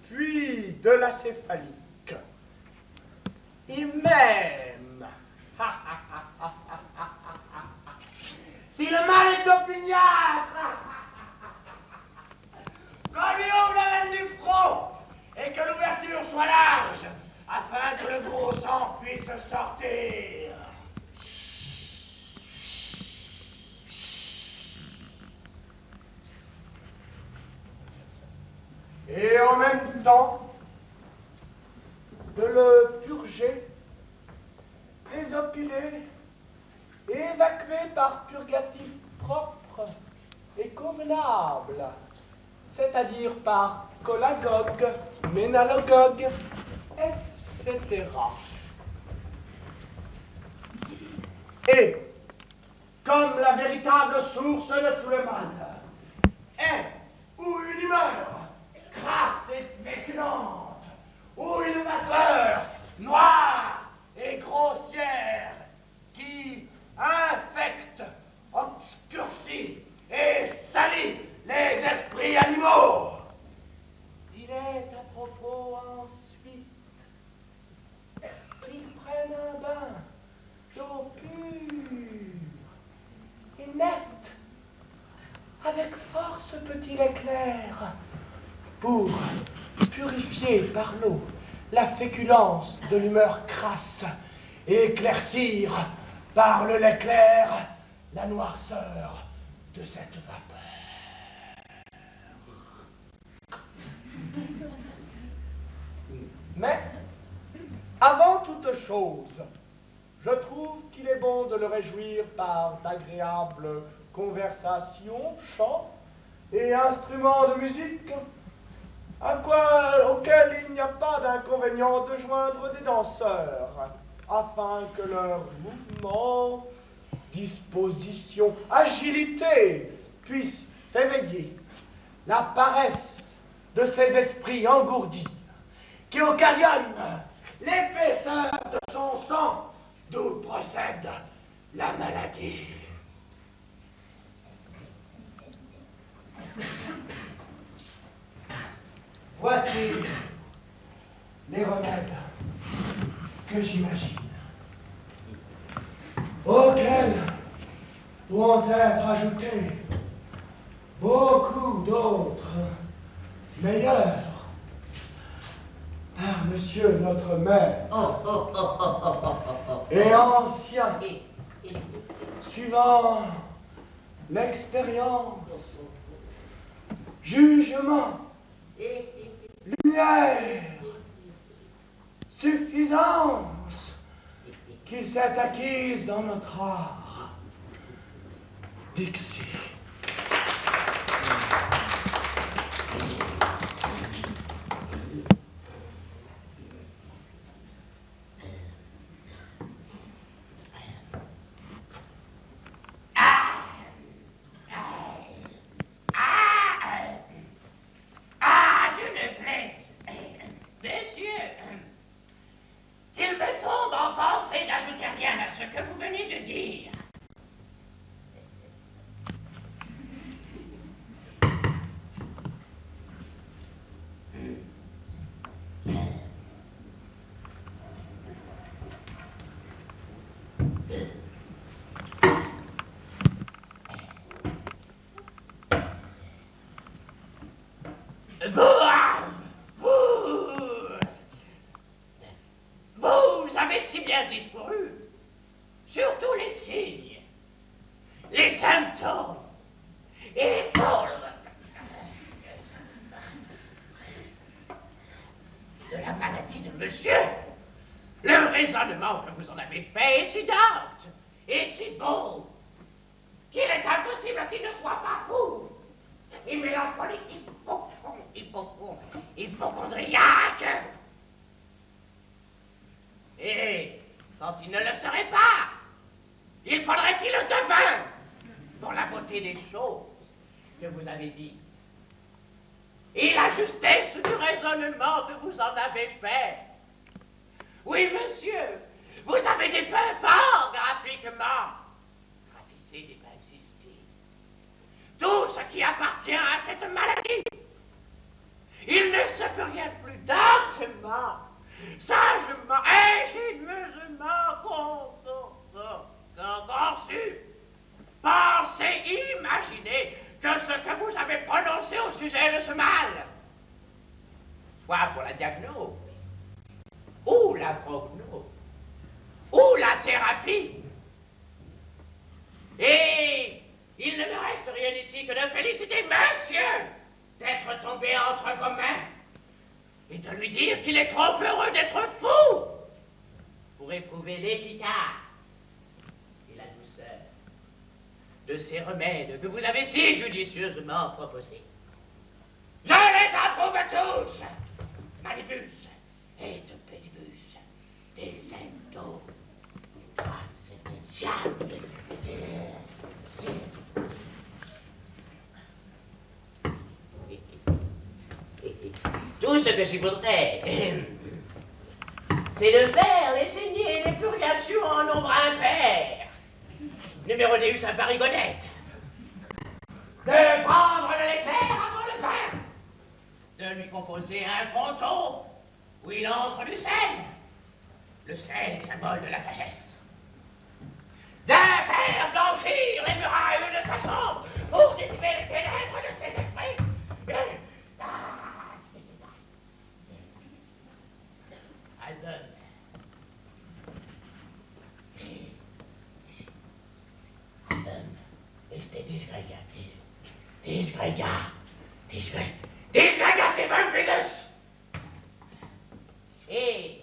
puis de la céphalique, et même, si le mal est opiniâtre, qu'on lui ouvre la veine du front et que l'ouverture soit large, afin que le gros sang puisse sortir. et en même temps de le purger, désopiler et évacuer par purgatif propre et convenable, c'est-à-dire par cholagogue, ménalogogue, etc. Et, comme la véritable source de tout le mal est ou une humeur crasse et féculente, ou une vapeur noire et grossière qui infecte, obscurcit et salit les esprits animaux. Il est à propos ensuite qu'ils prennent un bain d'eau pure et nette, avec force petit éclair, pour purifier par l'eau la féculence de l'humeur crasse et éclaircir par le lait clair la noirceur de cette vapeur. Mais, avant toute chose, je trouve qu'il est bon de le réjouir par d'agréables conversations, chants et instruments de musique, auxquels il n'y a pas d'inconvénient de joindre des danseurs, afin que leurs mouvements, disposition, agilité puissent éveiller la paresse de ces esprits engourdis qui occasionnent l'épaisseur de son sang, d'où procède la maladie. Voici les remèdes que j'imagine, auxquels pourront être ajoutés beaucoup d'autres meilleurs par monsieur notre maître et ancien, suivant l'expérience, jugement, lumière, suffisance qu'il s'est acquise dans notre art. Dixi. Vous avez si bien discouru sur tous les signes, les symptômes et les causes de la maladie de monsieur. Le raisonnement que vous en avez fait est si dingue et si beau qu'il est impossible qu'il ne soit pas fou et mélancolique, hypochondriaque. Et quand il ne le serait pas, il faudrait qu'il le devînt pour la beauté des choses que vous avez dites et la justesse du raisonnement que vous en avez fait. Oui, monsieur, vous avez des pains forts graphiquement. Ravissez des pains existés. Tout ce qui appartient à cette maladie. Il ne se peut rien de plus lentement, sagement, ingénieusement conçu. Pensez, imaginez que ce que vous avez prononcé au sujet de ce mal, soit pour la diagnose, ou la prognose, ou la thérapie. Et il ne me reste rien ici que de féliciter monsieur d'être tombé entre vos mains et de lui dire qu'il est trop heureux d'être fou pour éprouver l'efficace et la douceur de ces remèdes que vous avez si judicieusement proposés. Je les approuve tous, Malibus et de Pédibus, des Cento, c'est un diable. Tout ce que j'y voudrais, c'est de faire les saignées et les purgations en nombre impair. Numéro Deus à Parigonette. De prendre de l'éclair avant le pain. De lui composer un fronton où il entre du sel. Le sel, symbole de la sagesse. De faire blanchir les murailles de sa chambre pour dissiper les ténèbres de ses esprits. Album. Este disgregative business. Et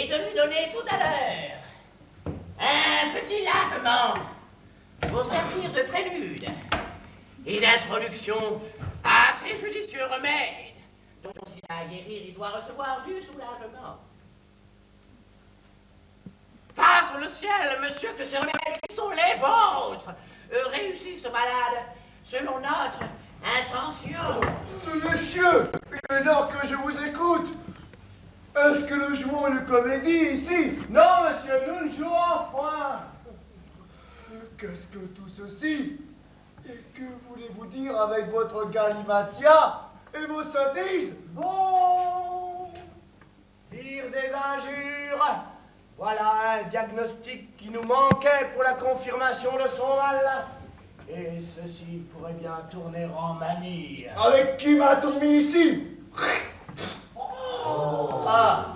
de lui donner tout à l'heure un petit lavement pour servir de prélude et d'introduction à ces judicieux remèdes dont s'il a à guérir, il doit recevoir du soulagement. Passe le ciel, monsieur, que ces remèdes qui sont les vôtres réussissent au malade selon notre intention. Monsieur, il est l'heure que je vous écoute. Est-ce que nous jouons une comédie ici? Non, monsieur, nous ne jouons point. Qu'est-ce que tout ceci? Et que voulez-vous dire avec votre galimatia et vos sottises? Bon, dire des injures. Voilà un diagnostic qui nous manquait pour la confirmation de son mal. Et ceci pourrait bien tourner en manie. Avec qui m'a-t-on mis ici? Ah.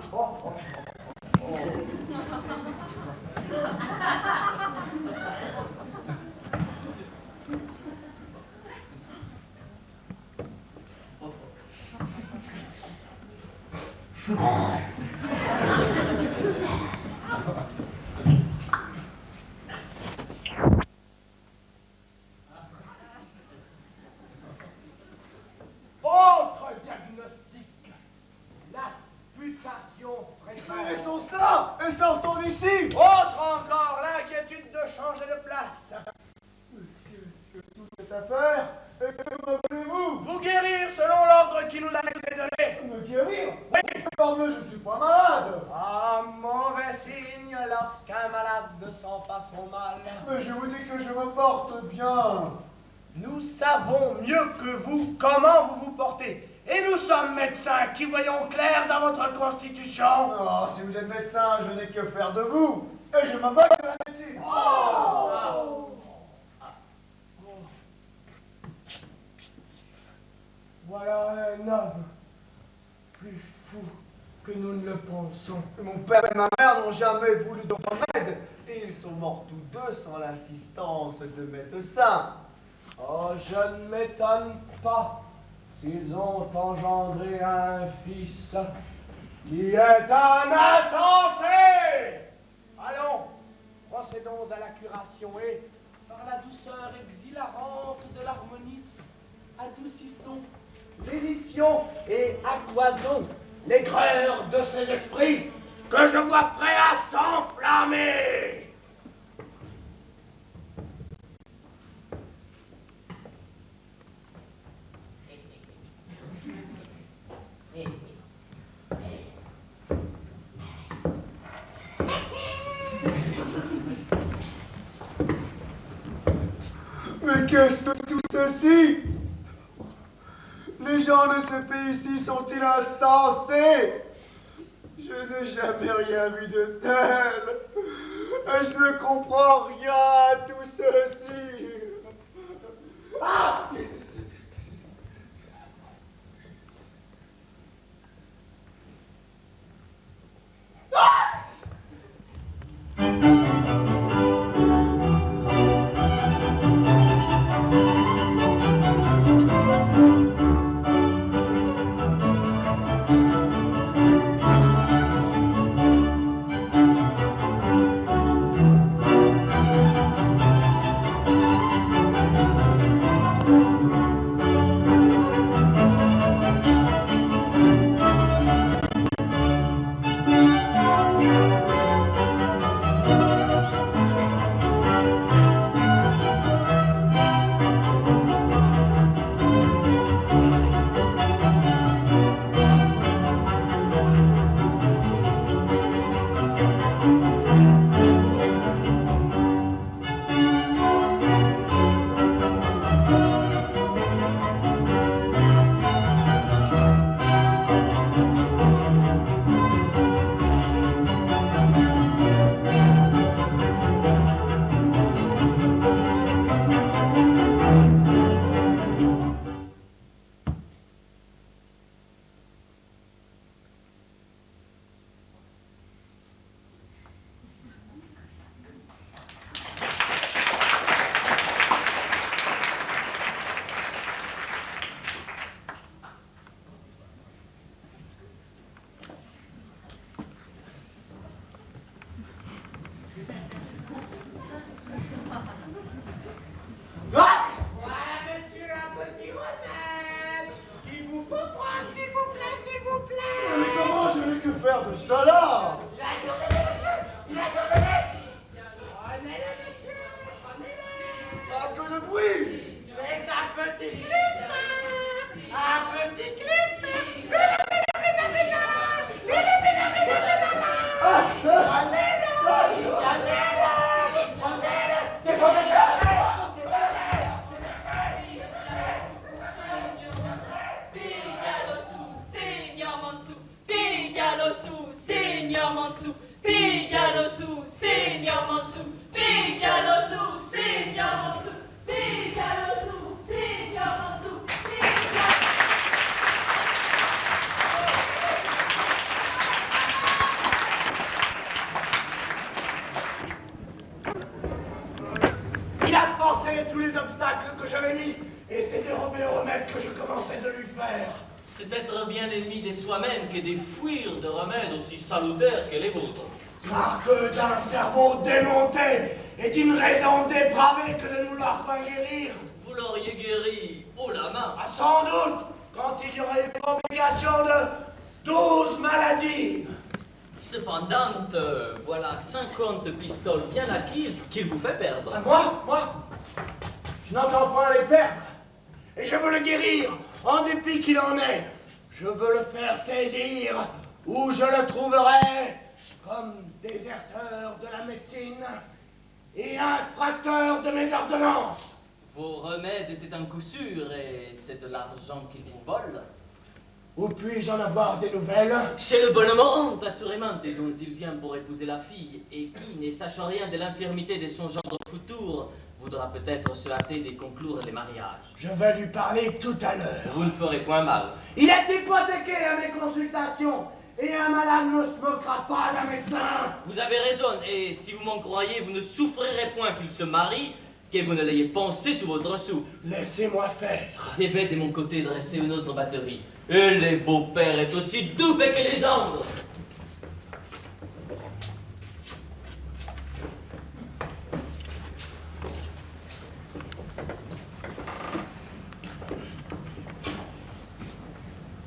Autre diagnostic, l'aspiration précoce. Laissons cela et sortons d'ici. Autre encore, l'inquiétude de changer de place. Qu'est-ce que toute cette affaire? Et que me voulez-vous? Vous guérir selon l'ordre qui nous a été donné. Me guérir? Oui. Parbleu, je ne suis pas malade. Ah, mauvais signe lorsqu'un malade ne sent pas son mal. Mais je vous dis que je me porte bien. Nous savons mieux que vous comment vous vous portez. Et nous sommes médecins qui voyons clair dans votre constitution. Ah, si vous êtes médecin, je n'ai que faire de vous. Et je me moque de la médecine. Voilà un homme plus fou que nous ne le pensons. Mon père et ma mère n'ont jamais voulu de remède. Et ils sont morts tous deux sans l'assistance de médecins. Oh, je ne m'étonne pas s'ils ont engendré un fils qui est un insensé. Allons, procédons à la curation et, par la douceur exhilarante de l'harmonie, adoucissons, lénifions et accroisons l'aigreur de ces esprits que je vois prêts à s'enflammer. Mais qu'est-ce que tout ceci? Les gens de ce pays-ci sont-ils insensés? Je n'ai jamais rien vu de tel. Et je ne comprends rien à tout ceci. Ah! faire de cela? Il a coordonné, monsieur! Il a coordonné! Prenez-le, monsieur! Prenez-le! Pas que de bruit! C'est un petit Christ! Un petit Christ! Seigneur Mansou, Pigalossou, Seigneur Mansou, Pigalossou, Seigneur Mansou, Pigalossou, Seigneur Mansou, Il a pensé tous les obstacles que j'avais mis, et c'est dérober au remède que je commençais de lui faire. C'est être bien ennemi de soi-même que de fuir de remèdes aussi salutaires que les vôtres. Marque d'un cerveau démonté et d'une raison dépravée que de ne vouloir pas guérir. Vous l'auriez guéri haut la main. Ah, sans doute, quand il y aurait eu complication de 12 maladies. Cependant, voilà 50 pistoles bien acquises qu'il vous fait perdre. Ah, moi, je n'entends pas les perdre. Et je veux le guérir, en dépit qu'il en est. Je veux le faire saisir, où je le trouverai, comme déserteur de la médecine et infracteur de mes ordonnances. Vos remèdes étaient un coup sûr et c'est de l'argent qu'il vous vole. Où puis-je en avoir des nouvelles? Chez le bonhomme, assurément, et dont il vient pour épouser la fille, et qui, ne sachant rien de l'infirmité de son gendre futur, voudra peut-être se hâter de conclure les mariages. Je vais lui parler tout à l'heure. Vous ne ferez point mal. Il est hypothéqué à mes consultations, et un malade ne se moquera pas d'un médecin. Vous avez raison, et si vous m'en croyez, vous ne souffrirez point qu'il se marie, que vous ne l'ayez pensé tout votre sou. Laissez-moi faire. Je vais de mon côté dresser une autre batterie. Et les beaux-pères est aussi double que les angles.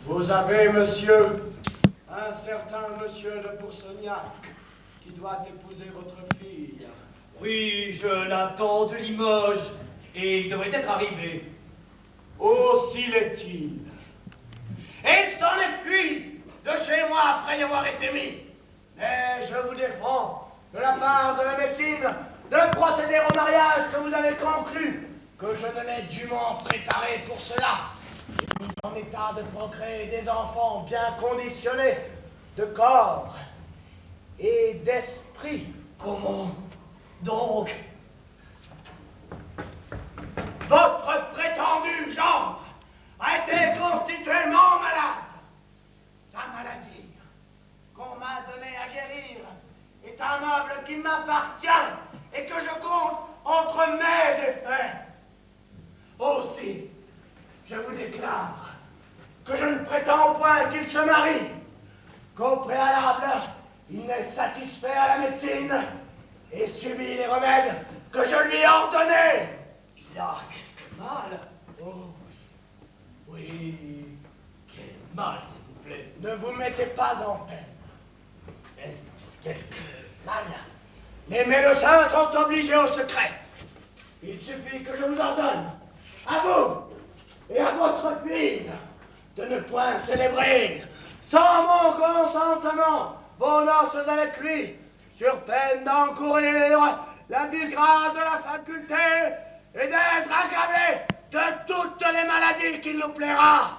Vous avez, monsieur, un certain monsieur de Poursognac qui doit épouser votre fille. Oui, je l'attends de Limoges, et il devrait être arrivé. Aussi l'est-il. Et il s'en est fui de chez moi après y avoir été mis. Mais je vous défends, de la part de la médecine, de procéder au mariage que vous avez conclu, que je ne l'ai dûment préparé pour cela. Mis en état de procréer des enfants bien conditionnés, de corps et d'esprit. Comment donc votre prétendu gendre a été constituellement malade. Sa maladie, qu'on m'a donnée à guérir, est un meuble qui m'appartient et que je compte entre mes effets. Aussi, je vous déclare que je ne prétends point qu'il se marie, qu'au préalable, il n'est satisfait à la médecine et subit les remèdes que je lui ai ordonnés. Il a quelque mal. Oh, oui, quel mal, s'il vous plaît. Ne vous mettez pas en peine. Est-ce quelque mal? Les médecins sont obligés au secret. Il suffit que je vous ordonne, à vous et à votre fille, de ne point célébrer, sans mon consentement, vos noces avec lui, sur peine d'encourir la disgrâce de la faculté et d'être accablé de toutes les maladies qu'il nous plaira.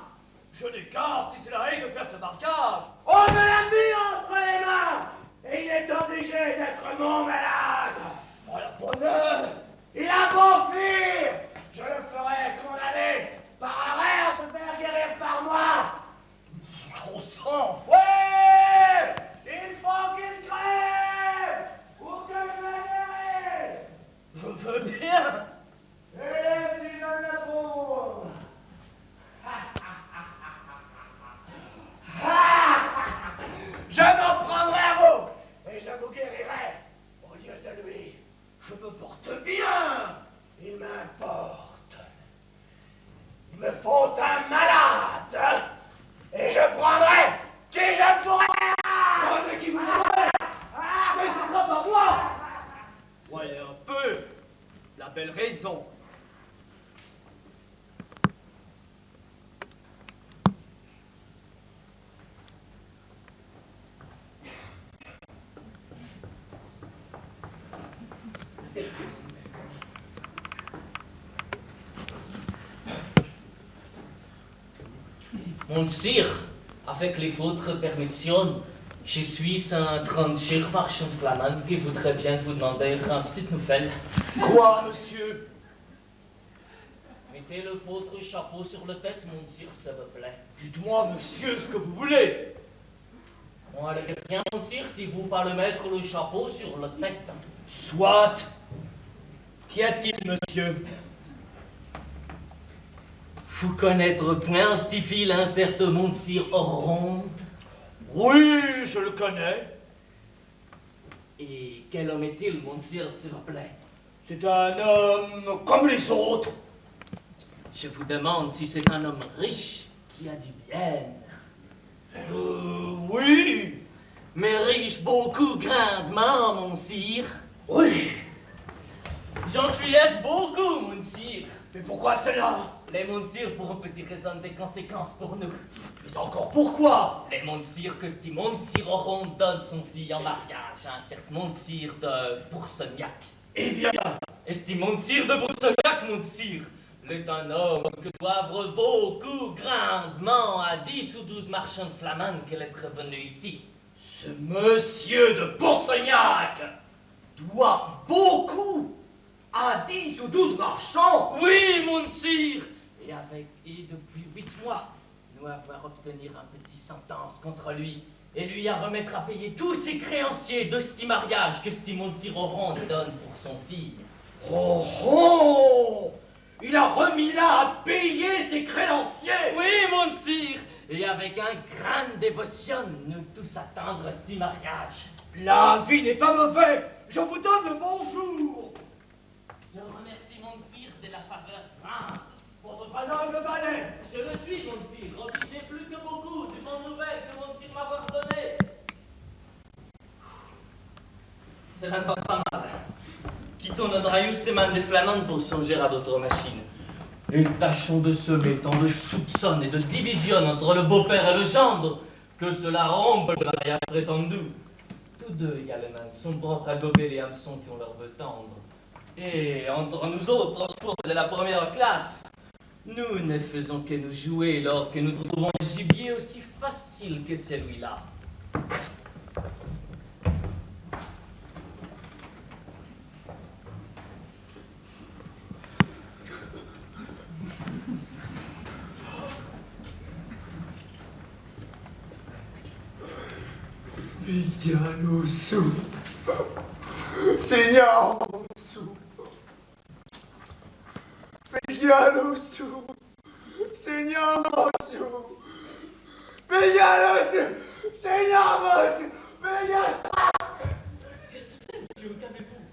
Je déclare, si c'est la règle de faire ce marquage, on me l'a mis entre les mains, et il est obligé d'être mon malade. Oh la bonne heure, il a beau fuir, je le ferai condamner par arrêt à se faire guérir par moi. Bon sang, ouais, il faut qu'il crève pour que je le guérisse. Je veux bien. Et si je le trouve, je Monsieur, avec les votre permission, je suis un trancheur marchand flamand qui voudrait bien vous demander une petite nouvelle. Quoi, monsieur? Mettez le votre chapeau sur la tête, monsieur, s'il vous plaît. Dites-moi, monsieur, ce que vous voulez. Moi, le quelqu'un, monsieur, si vous parlez mettre le chapeau sur la tête. Soit. Qu'y a-t-il, monsieur? Vous connaître point style un certain monsieur Oronde? Oui, je le connais. Et quel homme est-il, monsieur, s'il vous plaît? C'est un homme comme les autres. Je vous demande si c'est un homme riche qui a du bien. Oui. Mais riche beaucoup grandement, mon sire. Oui. J'en suis est beaucoup, mon sire. Mais pourquoi cela? Les monsirs pour une petite raison des conséquences pour nous. Mais encore pourquoi? Les monsirs que ce monsir Oron donne son fille en mariage à un certain monsir de Boursognac. Eh bien, Est-ce monsir de Boursognac, monsir? L'est un homme que doivent beaucoup grandement à 10 ou 12 marchands flamands qu'elle est revenu ici. ce monsieur de Boursognac doit beaucoup à 10 ou 12 marchands. Oui, monsir! Et depuis 8 mois, nous avons obtenu un petit sentence contre lui et lui à remettre à payer tous ses créanciers de ce mariage que ce monsir Oron donne pour son fille. Oh oh! Il a remis là à payer ses créanciers. Oui, monsir! Et avec un grande dévotion, nous tous attendre ce mariage. La vie n'est pas mauvaise. Je vous donne le bonjour. Je remercie monsir de la faveur grande. Votre madame le valet. Je le suis, monsir. Obligé plus que beaucoup du bon nouvelle que monsir m'avoir donné. Cela ne va pas mal. Quittons notre ajustement des flamandes pour songer à d'autres machines. Et tâchons de semer tant de soupçons et de division entre le beau-père et le gendre que cela rompe le mariage prétendu. Tous deux également sont propres à gober les hameçons qui ont leur veut tendre. Et entre nous autres, de la première classe, nous ne faisons que nous jouer lors que nous trouvons un gibier aussi facile que celui-là. Pianosu. Seigneur Monsu. Pianosu. Seigneur Monsu. Pianosu. Seigneur Monsu. Qu'est-ce que c'est, monsieur? Qu'avez-vous?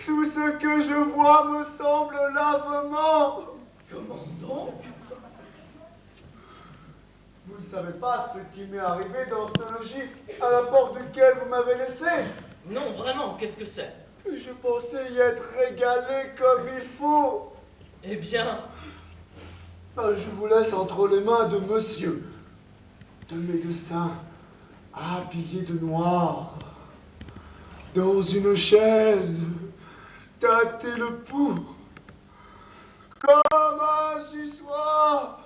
Tout ce que je vois me semble lavement. Comment donc? Vous ne savez pas ce qui m'est arrivé dans ce logis à la porte duquel vous m'avez laissé. Non, vraiment, qu'est-ce que c'est? Je pensais y être régalé comme il faut. Eh bien, Je vous laisse entre les mains de monsieur, de médecin, habillé de noir, dans une chaise, tâter le pouls, comme un sussoir.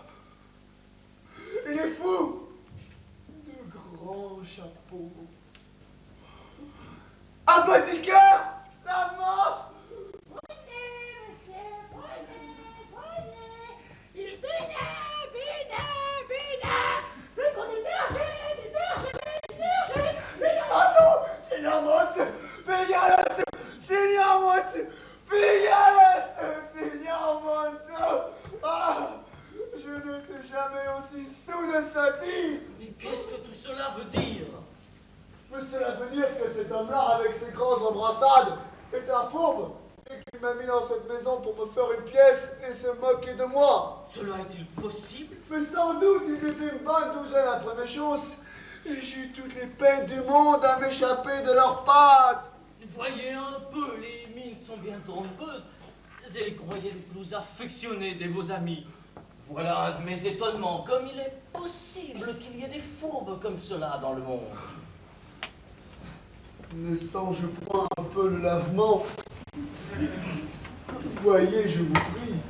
Il est fou, de grands chapeaux. Apothicaire, la mort. Ah, je n'étais jamais aussi sous de sa dise. mais qu'est-ce que tout cela veut dire? Mais cela veut dire que cet homme-là, avec ses grandes embrassades, est un fourbe et qu'il m'a mis dans cette maison pour me faire une pièce et se moquer de moi. Cela est-il possible? Mais sans doute, ils étaient une bonne douzaine après mes choses, et j'ai eu toutes les peines du monde à m'échapper de leurs pattes. Voyez un peu, les mines sont bien trompeuses. Et croyez les plus affectionnés de vos amis. Voilà un de mes étonnements, comme il est possible qu'il y ait des fourbes comme cela dans le monde. Ne songe point un peu le lavement. Voyez, je vous prie,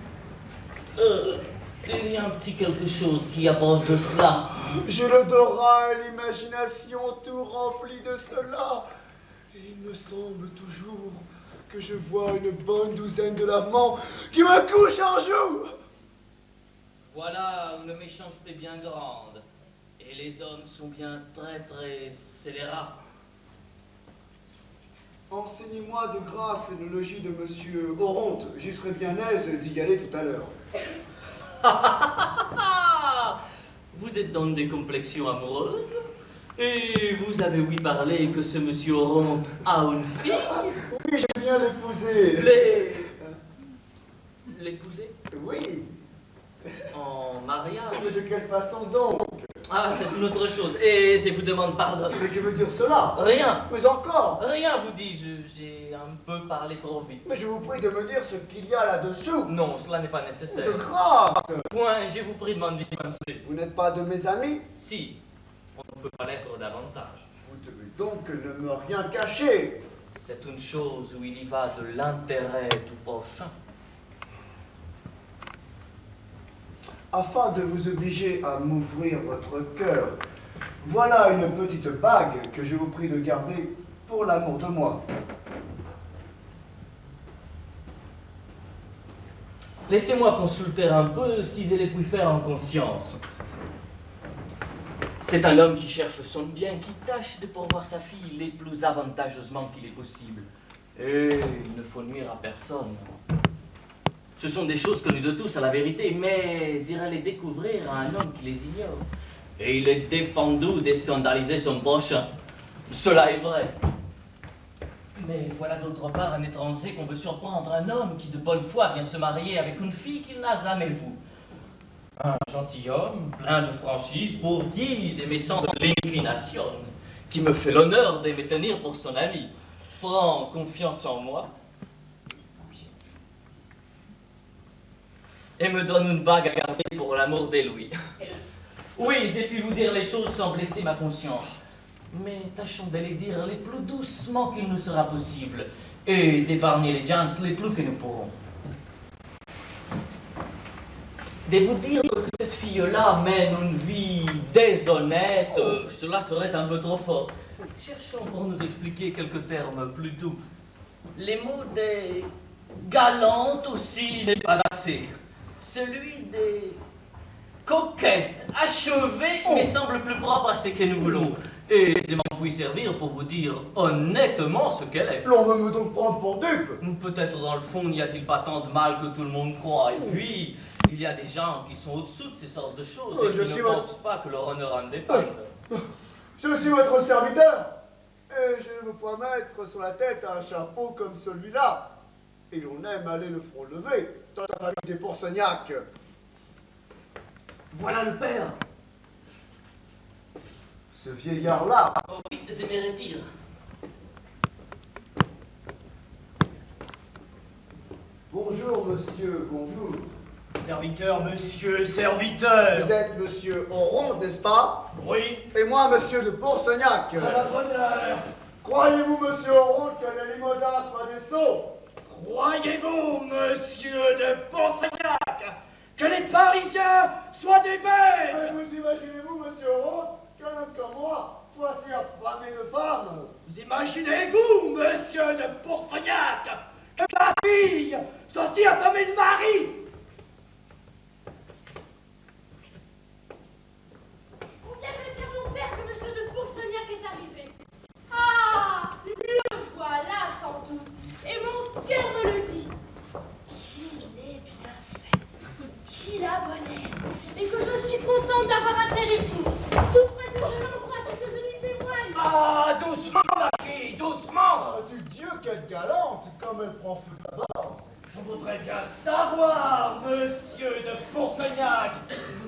Il y a un petit quelque chose qui approche de cela. J'ai l'odorat et l'imagination tout remplis de cela. Et il me semble toujours que je vois une bonne douzaine de lavements qui me couchent en joue. Voilà une méchanceté bien grande. Et les hommes sont bien très scélérats. Enseignez-moi de grâce le logis de monsieur Oronte. J'y serais bien aise d'y aller tout à l'heure. Vous êtes dans des complexions amoureuses et vous avez ouï parler que ce monsieur Oronte a une fille. Oui, je viens l'épouser. L'épouser? Oui. En mariage? Mais de quelle façon donc? Ah, c'est une autre chose. Et je vous demande pardon. Mais que veut dire cela? Rien. Mais encore? Rien, vous dis-je. J'ai un peu parlé trop vite. Mais je vous prie de me dire ce qu'il y a là-dessous. Non, cela n'est pas De nécessaire. grâce. Point, je vous prie de m'en dispenser. Vous n'êtes pas de mes amis? Si, on ne peut pas l'être davantage. Vous devez donc ne me rien cacher. C'est une chose où il y va de l'intérêt du prochain. Afin de vous obliger à m'ouvrir votre cœur, voilà une petite bague que je vous prie de garder pour l'amour de moi. Laissez-moi consulter un peu si je les puis faire en conscience. C'est un homme qui cherche son bien, qui tâche de pourvoir sa fille les plus avantageusement qu'il est possible. Et il ne faut nuire à personne. Ce sont des choses connues de tous, à la vérité, mais irait les découvrir à un homme qui les ignore. Et il est défendu de scandaliser son prochain. Cela est vrai. Mais voilà d'autre part un étranger qu'on veut surprendre, un homme qui de bonne foi vient se marier avec une fille qu'il n'a jamais vue. Un gentilhomme, plein de franchise, pour qui me semble l'inclination, qui me fait l'honneur de me tenir pour son ami, prend confiance en moi, et me donne une bague à garder pour l'amour des Louis. Oui, j'ai pu vous dire les choses sans blesser ma conscience, mais tâchons de les dire les plus doucement qu'il nous sera possible, et d'épargner les gens les plus que nous pourrons. De vous dire que cette fille-là mène une vie déshonnête, cela serait un peu trop fort. Cherchons pour nous expliquer quelques termes plus doux. Les mots des galantes aussi n'est pas assez. Celui des coquettes, achevées, me semble plus propre à ce que nous voulons. Et je m'en puis servir pour vous dire honnêtement ce qu'elle est. L'on veut me donc prendre pour dupe. Peut-être dans le fond n'y a-t-il pas tant de mal que tout le monde croit. Et puis, il y a des gens qui sont au-dessous de ces sortes de choses et qui ne pensent pas que leur honneur en dépend. Je suis votre serviteur. Et je ne veux pas mettre sur la tête un chapeau comme celui-là. Et l'on aime aller le front levé dans la famille des Pourceniac. Voilà le père. Ce vieillard-là. Oh oui, c'est mes retires. Bonjour, monsieur, bonjour. Serviteur, monsieur, serviteur. Vous êtes monsieur Oronte, n'est-ce pas? Oui. Et moi, monsieur de Pourceniac. À la bonne heure. Croyez-vous, monsieur Oronte, que les Limousins soient des sots? Croyez-vous, monsieur de Pourceniac, que les Parisiens soient des bêtes? Et vous imaginez-vous, monsieur Oronte, qu'un homme comme moi soit si affamé de femmes? Vous imaginez-vous, monsieur de Pourceniac, que ma fille soit si affamée de mari? On vient me dire, mon père, que monsieur de Pourceniac est arrivé. Ah, le voilà, sans doute. Et mon cœur me le dit. Qu'il est bien fait, qu'il a bonne air, et que je suis contente d'avoir un tel époux. Souffrez que je l'embrasse et que je lui témoigne. Ah, doucement, ma fille, doucement. Ah, du Dieu, quelle galante, comme elle prend feu d'abord. Je voudrais bien savoir, monsieur de Pourceniac,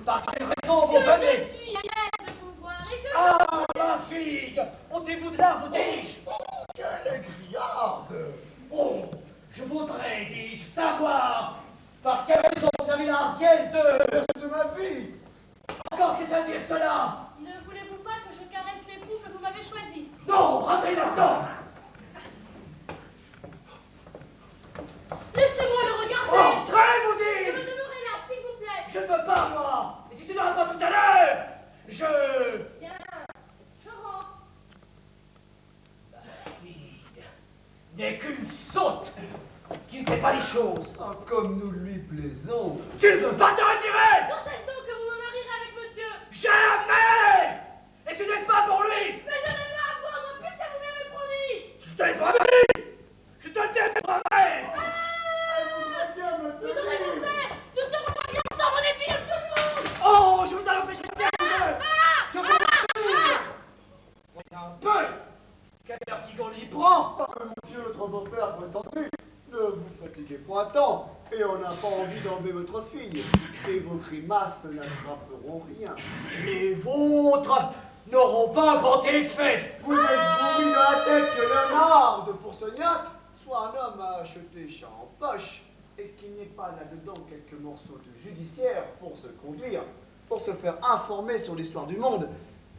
par quelle raison vous Que venez. je suis aise de vous voir et que Ah, ma fille, ôtez-vous de là, vous dis-je. Quelle aigriarde! Oh, je voudrais, dis-je, savoir par quelle raison vous avez la hardiesse de... De ma vie! Encore qu'est-ce à dire cela? ne voulez-vous pas que je caresse l'époux que vous m'avez choisi? Non, rentrez là-dedans. Laissez-moi le regarder. Entrez, vous Je dis-je. me demeurerai là si vous ne veux pas, moi. Et si tu n'auras pas tout à l'heure, je... Bien, je rentre. N'est qu'une sotte qui ne fait pas les choses. Ah, comme nous lui plaisons. Tu ne veux pas te retirer? Quand est-ce donc que vous me marierez avec monsieur? Jamais! Et tu n'es pas pour lui! Mais je n'ai pas à voir, non plus que vous m'avez promis! Je t'ai promis! Je te t'ai promis! Vous aurez mon père! Nous serons mariés ensemble, on est filles de tout le monde! Oh, je vous en empêche de faire! Je vous en prie! Un peu! Quelle vertige lui prend! Ah, mon Dieu, notre beau-père prétendu, ne vous fatiguez point tant, et on n'a pas envie d'enlever votre fille, et vos grimaces n'attraperont rien. Les vôtres n'auront pas un grand effet! Vous êtes bourri dans la tête que Léonard de Pourcegnac soit un homme à acheter chat en poche, et qu'il n'y ait pas là-dedans quelques morceaux de judiciaire pour se conduire, pour se faire informer sur l'histoire du monde,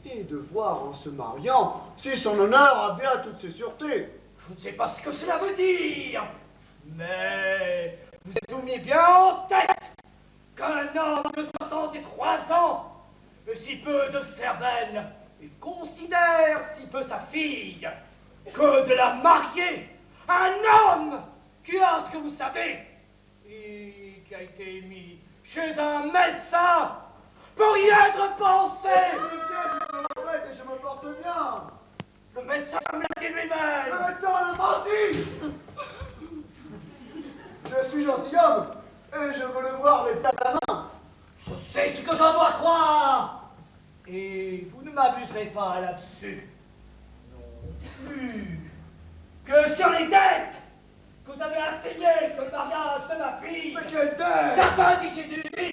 et de voir en se mariant si son honneur a bien toutes ses sûretés. Je ne sais pas ce que cela veut dire, mais vous êtes mis bien en tête qu'un homme de 63 ans, si peu de cervelle, et considère si peu sa fille, que de la marier à un homme qui a ce que vous savez, et qui a été mis chez un médecin pour y être pensé. Et je me porte bien. Le médecin me l'a dit lui-même. Le médecin le menti. Je suis gentilhomme, et je veux le voir les pieds à la main. Je sais ce que j'en dois croire. Et vous ne m'abuserez pas là-dessus. Non plus que sur les dettes que vous avez assignées sur le mariage de ma fille. Mais quelle dette! Personne d'ici du ville.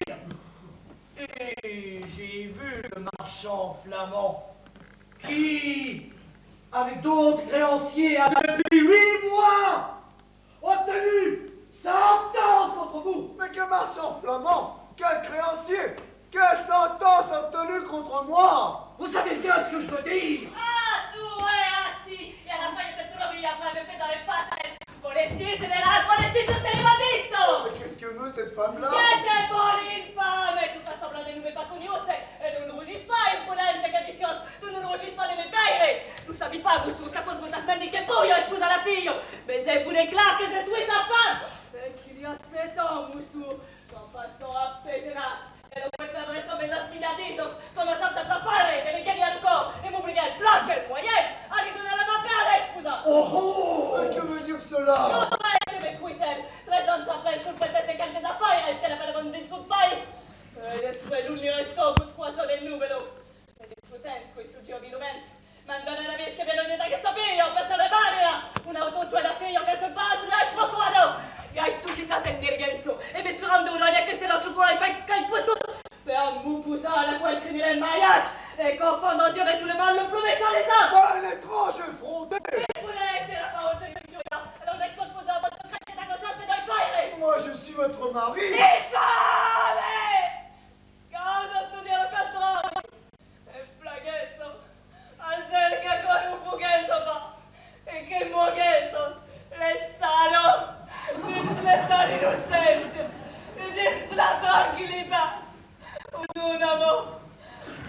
Et j'ai vu le marchand flamand qui, avec d'autres créanciers, a depuis 8 mois obtenu sentence contre vous. Mais quel marchand flamand! Quel créancier! Quelle sentence obtenue contre moi! Vous savez bien ce que je veux dire. Ah, tu así! E alla fine questo lo via fare per dare pasta! Volestite della volestite se ne va visto! Mais qu'est-ce que veut cette femme-là? Siete buoni infame! Tu fai sopra le nube paconiose e non rougis pas, imponente che dicios! Tu non rougis pas de me pere! Tu sapi pas, vous sous capot vous affermi che poi io scusa la figlio! Mais c'est vous déclare que je suis sa femme! Et qu'il y a 7 ans, Moussou! En passant à péderasse! E lo puoi fare come la sfidatisos, come santa papare, che mi chiedi ancora, e mi obblighi al flocco e il moyen, a ritornare alla papale, scusa! Oh! Mais que veut dire cela? Non dovete me cuitel, tre ans après sul petete cante da fare, e se la per con sul paese. E le sue lulli restò busquato del numero. E discutens coi su giovi lumens, mandare la via che ve lo dite che sapevo, per le barriera, un autogio da figlio che se va sul procurato. E hai tutti date in dirigenzo, e mi sperando una idea che se l'altro cuore per che il posto. Per mu pusare quel crimine il mariage, e confondre tous les mal le plomé sur les arbres. Voilà un étrange effronté! Et vous l'avez la parole de Victoria, alors d'être confondant votre crête et ta conscience et d'un fire. Moi, je suis votre mari! Infame! Causa studiare per trovi, e flaghesso, al ser che con un fughesso fa, e che muoghesso, le sano, dins l'estat d'innocència, e dins la tranquil·litat, un amor,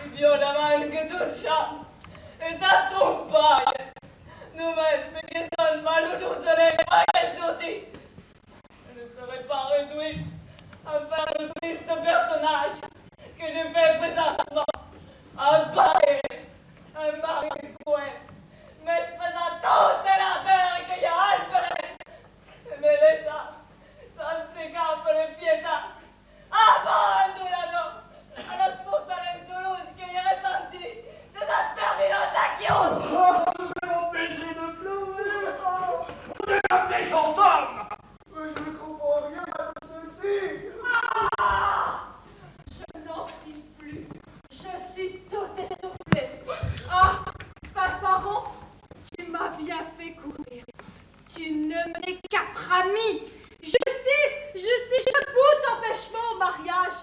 i violament que toucha, e tas trompalles, només perquè són maluts les pailles sortis. Je ne serai pas réduite à faire le triste personnage que je fais présentement, un pareil, un mari coin, mais présentant la terre que y a Alfred, mais laissa, sans se campere pietà, abbandonano alla scorsa Toulouse che gli ressenti de la terminante acchiose. Oh, vous m'empêchez de pleurer. Vous êtes un méchant homme. Mais je ne comprends rien à tout ceci! Ah! Je n'en puis plus. Je suis tout essoufflée. Ah, Fanfaron, tu m'as bien fait courir. Tu ne m'écaperas mis. Justice, justice, je pousse empêchement au mariage.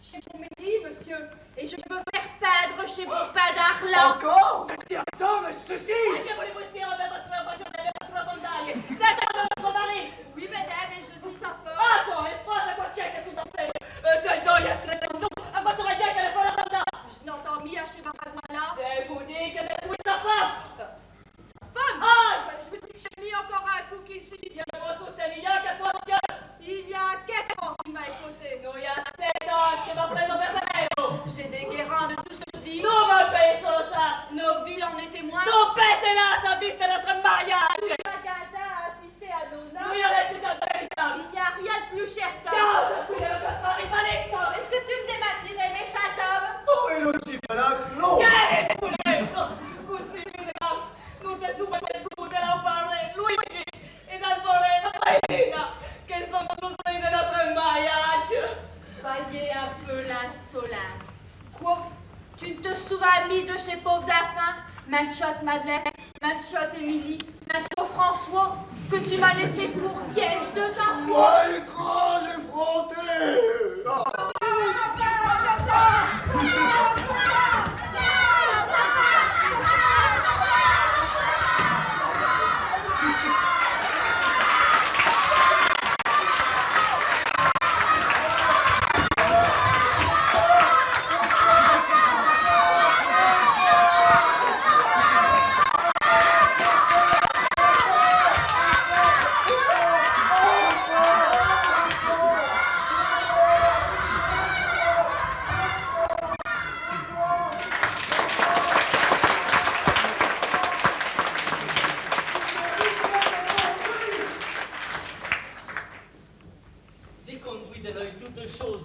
Chez mon mairie, monsieur, et je me faire peindre chez mon père d'Arlin. Encore? Attends, mais ceci. Che volevo dire a votre bacione sulla montagne? Siete nostro mari! Oui, madame, et je suis sa femme. Ah, toi, e sposa qua c'è che tu da fare? Sei doia témoins. Ton père est là, ça vise de notre mariage. Magasin a assisté à nos noces. Oui, allez, c'est un véritable. Il n'y a rien de plus cher qu'un. Est-ce que tu me démentirais, méchant homme? Oh, et aussi pas la clôt. Nous te souvenons de la parler, Luigi, et d'alvoré la Marina, que sont tous de notre mariage. Voyez un peu la solace. Quoi? Tu ne te souviens mis de ces pauvres enfants, Manchotte Madeleine, Manchotte Émilie, Manchotte François, que tu m'as laissé pour piège de temps? Moi, l'étrange effronté.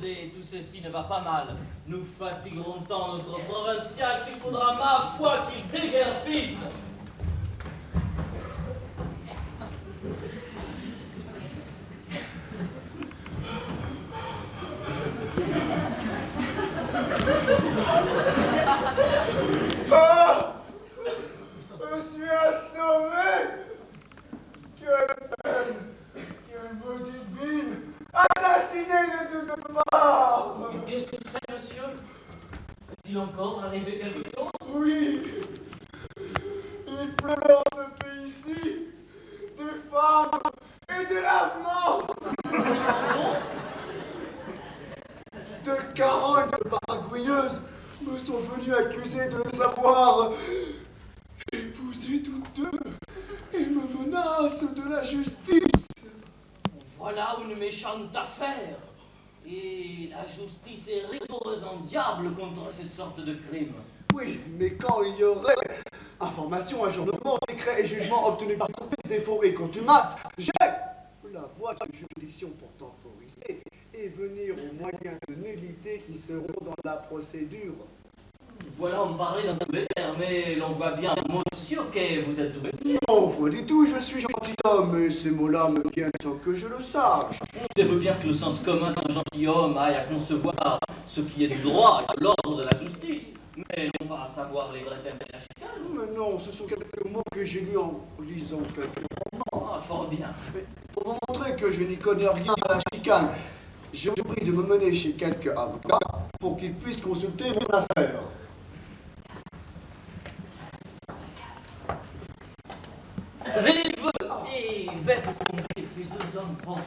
et tout ceci ne va pas mal. Nous fatiguerons tant notre provincial qu'il faudra ma foi qu'il déguerpisse. Ah! Je suis assommé! Quelle peine! Quelle maudite bile! Assassiné de toutes parts! Qu'est-ce que c'est, monsieur? Est-il encore arrivé quelque chose? Oui! Il pleut dans ce pays-ci des femmes et des lavements! De 40 baragouineuses me sont venues accuser de les avoir épousées toutes deux et me menacent de la justice. Voilà une méchante affaire. Et la justice est rigoureuse en diable contre cette sorte de crime. Oui, mais quand il y aurait information, ajournement, décret et jugement obtenus par surprise, défaut et contumace, j'ai la voie de juridiction pour temporiser et venir aux moyens de nullité qui seront dans la procédure. Voilà, on parlait d'un doubletaire, mais l'on voit bien, monsieur, que vous êtes doubletaire. Non, pas du tout, je suis gentilhomme, et ces mots-là me viennent sans que je le sache. On sait bien que le sens commun d'un gentilhomme aille à concevoir ce qui est du droit et de l'ordre de la justice, mais non pas à savoir les vrais thèmes de la chicane. Mais non, ce sont quelques mots que j'ai lus en lisant quelques romans. Ah, fort bien. Mais pour vous montrer que je n'y connais rien à la chicane, je vous prie de me mener chez quelques avocats pour qu'ils puissent consulter mon affaire. Il va vous conduire ces deux hommes formels.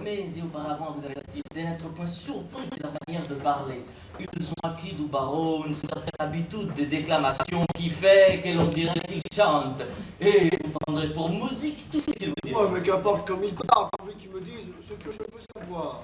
Mais auparavant, vous avez d'être point surpris de leur manière de parler. Ils ont acquis du barreau une certaine habitude de déclamation qui fait que l'on dirait qu'ils chantent. Et vous prendrez pour musique tout ce qu'ils vous disent. Ouais, mais qu'importe comme ils parlent, pourvu qu'ils me disent ce que je veux savoir.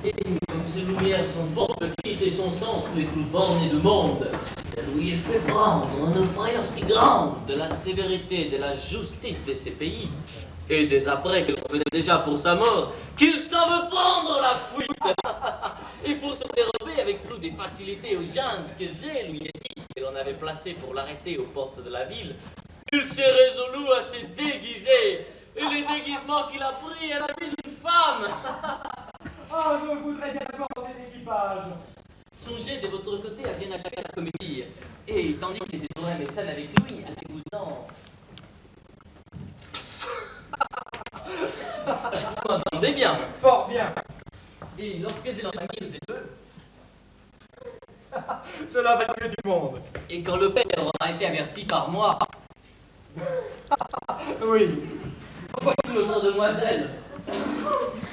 Et comme ses lumières sont fort petites et son sens les plus bornés du monde, lui il fait prendre une frayeur si grande de la sévérité de la justice de ces pays, et des apprêts qu'il faisait déjà pour sa mort, qu'il s'en veut prendre la fuite. Et pour se dérober avec plus de facilité aux gens que j'ai lui ai dit que l'on avait placé pour l'arrêter aux portes de la ville, il s'est résolu à se déguiser. Et les déguisements qu'il a pris est la vie d'une femme. Oh, je voudrais bien voir cet équipage. Songez de votre côté à bien acheter la comédie. Et tandis que les aurez mes scènes avec lui, allez-vous-en. Vous m'entendez bien? Fort bien. Et lorsque j'ai mis aux épeux, Cela va mieux du monde. et quand le père aura été averti par moi, Oui. voici notre demoiselle.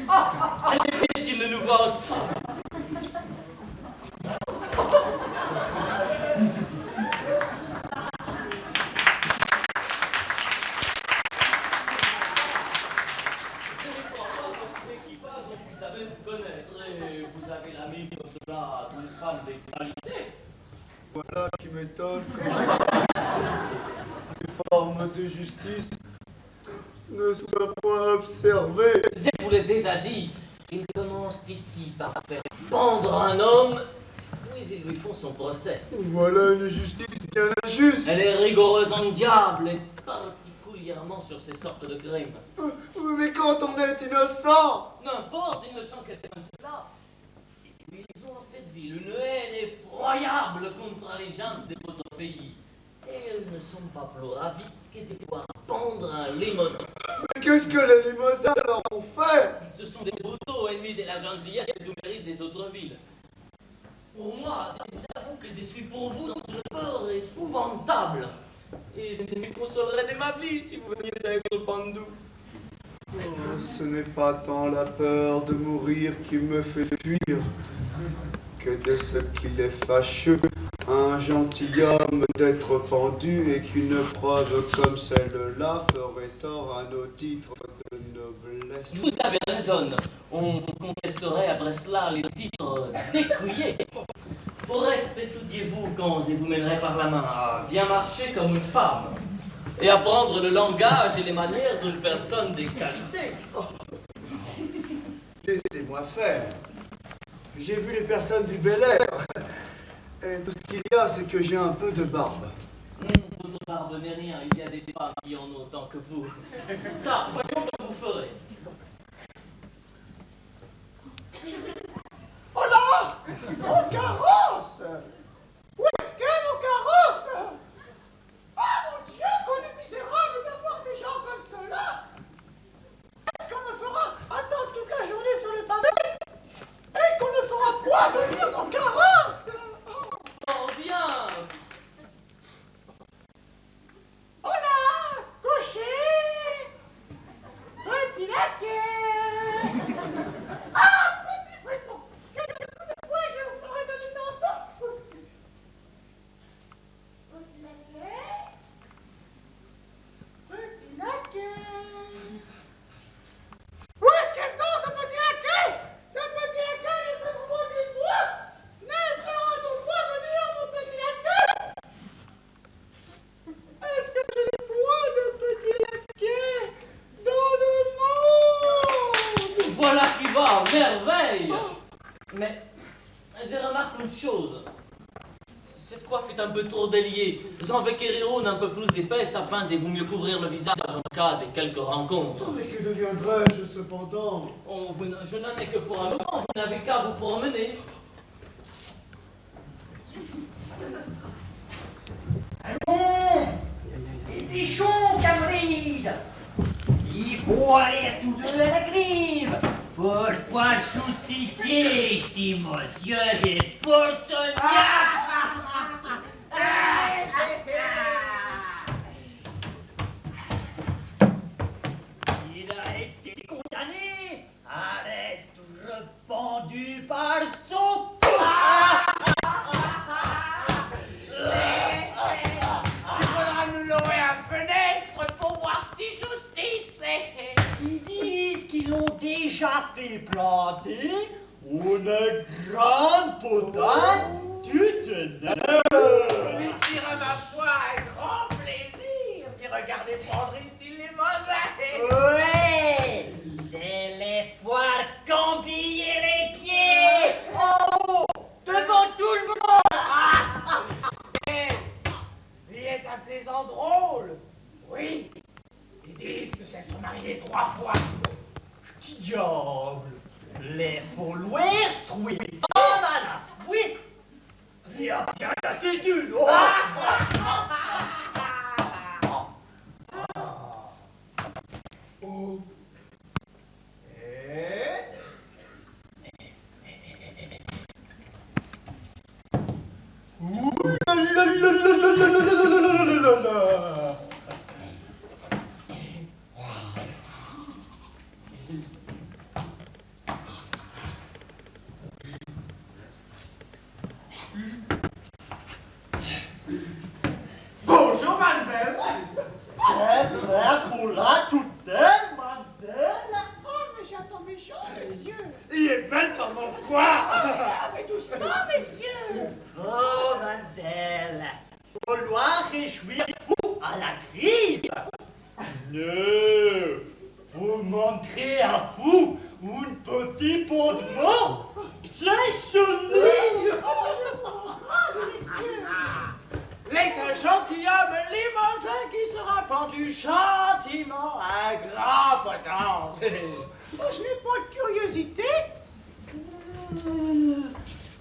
Allez, qu'il ne nous voit ensemble. Vous savez vous connaître et vous avez la mine comme cela d'une femme de qualité. Voilà qui m'étonne que les formes de justice ne soient point observées. Je vous l'ai déjà dit, il commence ici par faire pendre un homme, puis ils lui font son procès. Voilà une justice bien injuste. Elle est rigoureuse en diable et particulièrement sur ces sortes de crimes. Mais quand on est innocent, N'importe, ils ne sont que comme cela. Et puis ils ont dans cette ville une haine effroyable contre les gens de votre pays. Et ils ne sont pas plus ravis que de pouvoir pendre un limousin. mais qu'est-ce que les limousins leur ont fait? Ce sont des brutaux ennemis de la gentillesse et du mérite des autres villes. Pour moi, c'est à vous que je suis pour vous dans une peur épouvantable. Et je me consolerais de ma vie si vous veniez avec le pandou. Oh, ce n'est pas tant la peur de mourir qui me fait fuir que de ce qu'il est fâcheux à un gentilhomme d'être pendu et qu'une preuve comme celle-là ferait tort à nos titres de noblesse. Vous avez raison. On vous contesterait après cela les titres d'écuyer. Au reste, étudiez-vous quand je vous mènerai par la main à bien marcher comme une femme et apprendre le langage et les manières d'une personne de qualité. Laissez-moi faire. J'ai vu les personnes du Bel Air. Et tout ce qu'il y a, c'est que j'ai un peu de barbe. Votre barbe n'est rien, il y a des femmes qui en ont autant que vous. Ça, voyons comme vous ferez. Oh là! Mon carrosse! Où est-ce qu'est mon carrosse? Ah mon Dieu, qu'on est misérable d'avoir des gens comme ceux-là! Est-ce qu'on me fera attendre toute la journée sur le pavé? Et qu'on ne fera point venir mon carrosse? Fort bien! Oh là! Cocher! Petit laquais! Ah, petit fripon! Quelques coups de poing, je vous ferai donner une enfant! Petit laquais! Petit laquais! Où est-ce qu'est-ce donc, ce petit laquais? Ce petit laquais, il fait trop du bois! Ne fera-t-on pas venir mon petit laquais? Est-ce que j'ai des points de petit laquais dans le monde? Voilà qui va, merveille! Mais, je remarque une chose. Cette coiffe est un peu trop déliée. J'en veux quérir une un peu plus épaisse afin de vous mieux couvrir le visage en cas de quelques rencontres. Mais que deviendrais-je cependant? Je n'en ai que pour un moment, vous n'avez qu'à vous promener. Allons! Dépêchons, camarades! Il faut aller tous deux à la grive! Pour pas justifier, je dis monsieur des portionnaires! Il a été condamné à être rependu par son cou! Voilà, nous louer à fenêtre pour voir si justice. Ils disent qu'ils l'ont déjà fait planter Une grande potence tutenaire. Plaisir à ma foi, un grand plaisir d'y regarder prendre ici les mosaïques. Ouais, les poils cambiller les pieds en haut, devant tout le monde. Il est un plaisant drôle. Oui, ils disent que c'est son marié 3 fois. Diable, les vouloir trouver. Oh là, oui. Il y a bien d'attitude. Oh. Oh. Bonjour, mademoiselle. Très prêt pour la tutelle, mademoiselle. Oh, mais j'attends mes choses, monsieur. Il est belle par mon foi. Ah, mais doucement, messieurs. Oh, mademoiselle, vouloir réjouir-vous à la grippe. Non, vous montrez à vous un petit pantalon bien solide. L'est un gentilhomme limousin qui sera pendu gentiment à un grand potence. Oh, je n'ai pas de curiosité.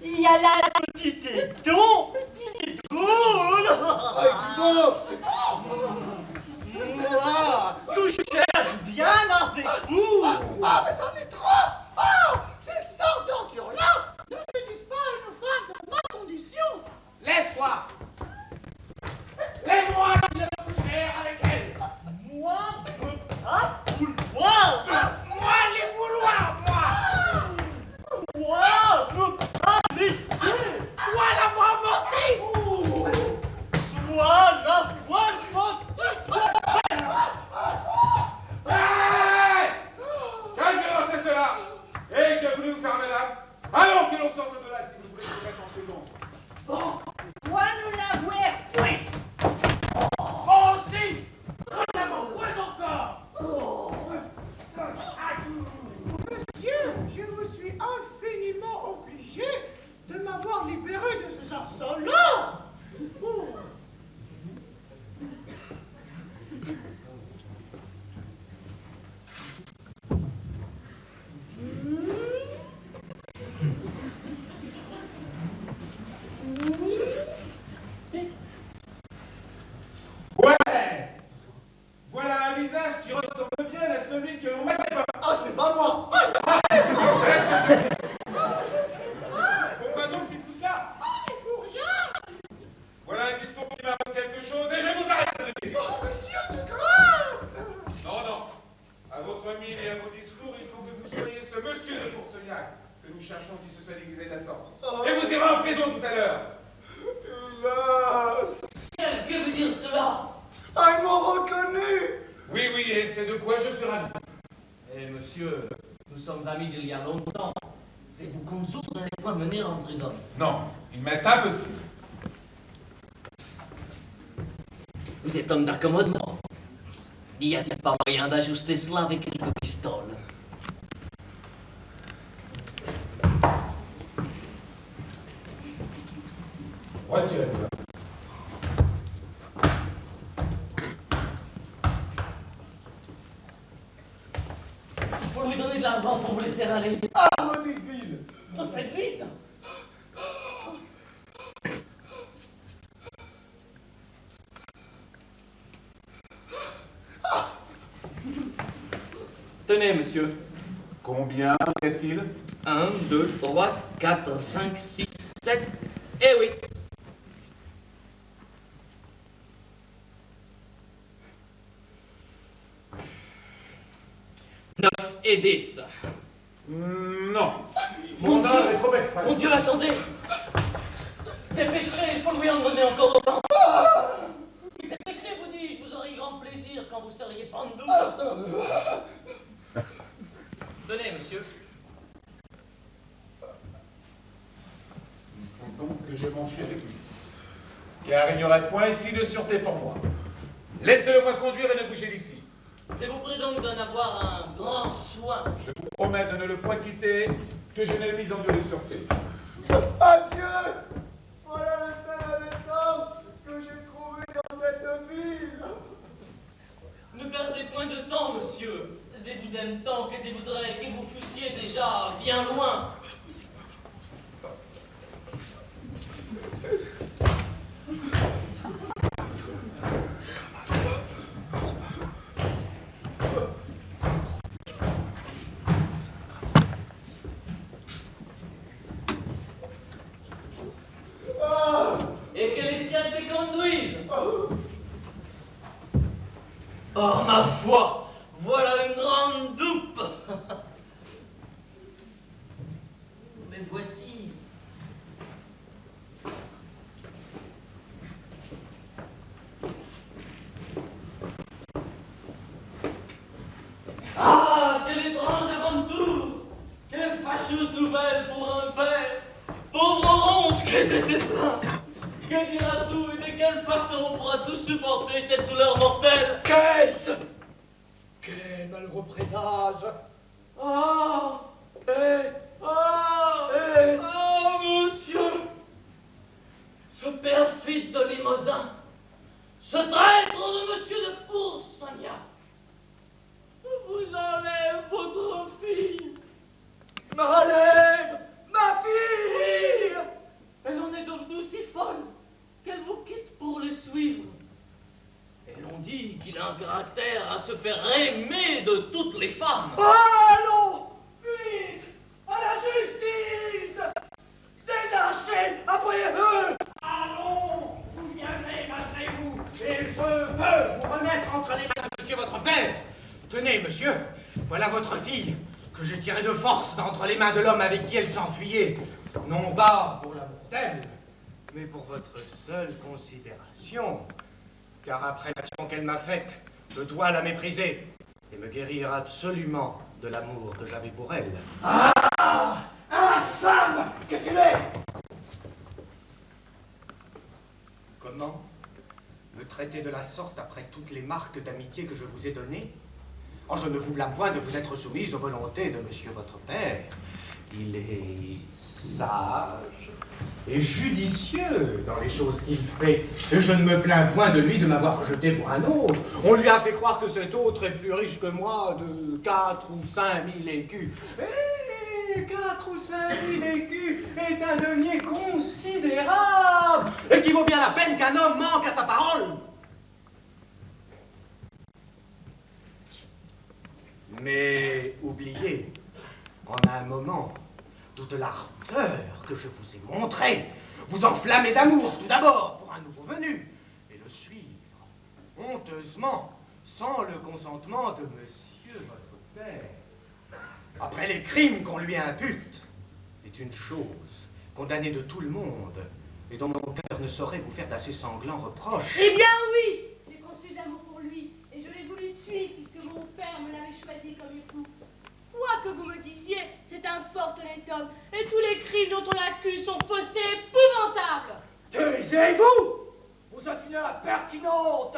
Il y a là un petit éton qui est drôle. Moi, que je cherche bien avec vous. Ah, mais c'en est trop. Oh, ces sortes d'ordures-là ne se disent pas à une femme de ma condition. Laisse-toi. Laisse-moi aller me coucher avec elle. Moi, je veux pas vouloir. Moi, les vouloir, moi. Moi, je veux pas laisser. Toi, la voix mortive. Toi, la voix mortive. Hey! Quelle violence est cela? Et que voulez-vous faire, madame? Allons que l'on sorte de là si vous voulez vous mettre en second. Toi, nous l'avouer, point. Moi aussi. Moi, moi encore. Monsieur, je vous suis infiniment obligé de m'avoir libéré de ces insolents. Ouais! Voilà un visage qui ressemble bien à celui que l'on m'avait pas. Ah, c'est pas moi. Pourquoi donc dites-vous cela? Voilà un discours qui m'apporte quelque chose et je vous arrête de dire. Oh, monsieur, de grâce. Non, non. À votre mine et à vos discours, il faut que vous soyez ce monsieur de Courceliac que nous cherchons qui se soit déguisé de la sorte. Et vous irez en prison tout à l'heure. Hélas. Que veut dire cela? Ah, ils m'ont reconnu. Oui, oui, et c'est de quoi je suis ravi. Eh, monsieur, nous sommes amis d'il y a longtemps. C'est vous comme ça, vous n'allez pas mener en prison. Non, il m'est impossible. Vous êtes homme d'accommodement. Y a-t-il pas moyen d'ajuster cela avec quelques pistoles? Retirez-vous. Il faut lui donner de l'argent pour vous laisser aller. Ah, maudite ville. Faites vite! Tenez, monsieur. Combien est-il? 1, 2, 3, 4, 5, 6, 7. Eh oui! 9 et 10. Non. Mon Mon Dieu. âge est trop extrême. Mon Dieu, attendez! Dépêchez, il faut lui en donner encore autant. Dépêchez, vous dis-je, vous aurez grand plaisir quand vous seriez pendu. Tenez, monsieur. que je m'enfuis avec lui. Car il n'y aura point ici de sûreté pour moi. Laissez-le-moi conduire et ne bougez d'ici. Je vous prie donc d'en avoir un grand soin. Je vous promets de ne le point quitter, que je n'ai mis en lieu de sûreté. Adieu! Voilà le seul habitant que j'ai trouvé dans cette ville. Ne perdez point de temps, monsieur. Je vous aime tant que je voudrais que vous fussiez déjà bien loin. Et que les siens te conduisent. Oh, ma foi, voilà une grande doupe. Mais voici. Ah, quelle étrange aventure! Quelle fâcheuse nouvelle pour un père! Pauvre honte que j'étais plein! Que diras-tu et de quelle façon pourras-tu supporter cette douleur mortelle? Qu'est-ce? Quel malheureux présage! Ah! Eh, Ah! eh, Ah, monsieur! Ce perfide de Limousin! Ce traître de monsieur de Poursagnac! Vous enlève votre fille! M'enlève ma fille! Elle en est devenue si folle qu'elle vous quitte pour le suivre. Et l'on dit qu'il a un caractère à se faire aimer de toutes les femmes. Allons! Vite! À la justice! Détachez après eux! Allons, vous viendrez malgré vous, et je veux vous remettre entre les mains de monsieur votre père. Tenez, monsieur, voilà votre fille, que j'ai tirée de force d'entre les mains de l'homme avec qui elle s'enfuyait. Non pas pour l'amour d'elle, mais pour votre seule considération. Car après l'action qu'elle m'a faite, je dois la mépriser et me guérir absolument de l'amour que j'avais pour elle. Ah! Infâme que tu es! Comment me traiter de la sorte après toutes les marques d'amitié que je vous ai données? Oh, je ne vous blâme point de vous être soumise aux volontés de monsieur votre père. Il est sage et judicieux dans les choses qu'il fait. Et je ne me plains point de lui de m'avoir rejeté pour un autre. On lui a fait croire que cet autre est plus riche que moi de 4 ou 5 000 écus. Et 4 ou 5 000 écus est un denier considérable et qui vaut bien la peine qu'un homme manque à sa parole. Mais oubliez, en un moment, toute l'ardeur que je vous ai montrée. Vous enflammez d'amour tout d'abord pour un nouveau venu, et le suivre, honteusement, sans le consentement de monsieur votre père. Après les crimes qu'on lui impute, est une chose condamnée de tout le monde, et dont mon cœur ne saurait vous faire d'assez sanglants reproches. Eh bien oui, j'ai conçu d'amour pour lui, et je l'ai voulu suivre puisque mon père me l'avait choisi comme époux. Quoi que vous me disiez, c'est un fort honnête homme, et tous les crimes dont on l'accuse sont fausses et épouvantables. Taisez-vous! Vous êtes une impertinente,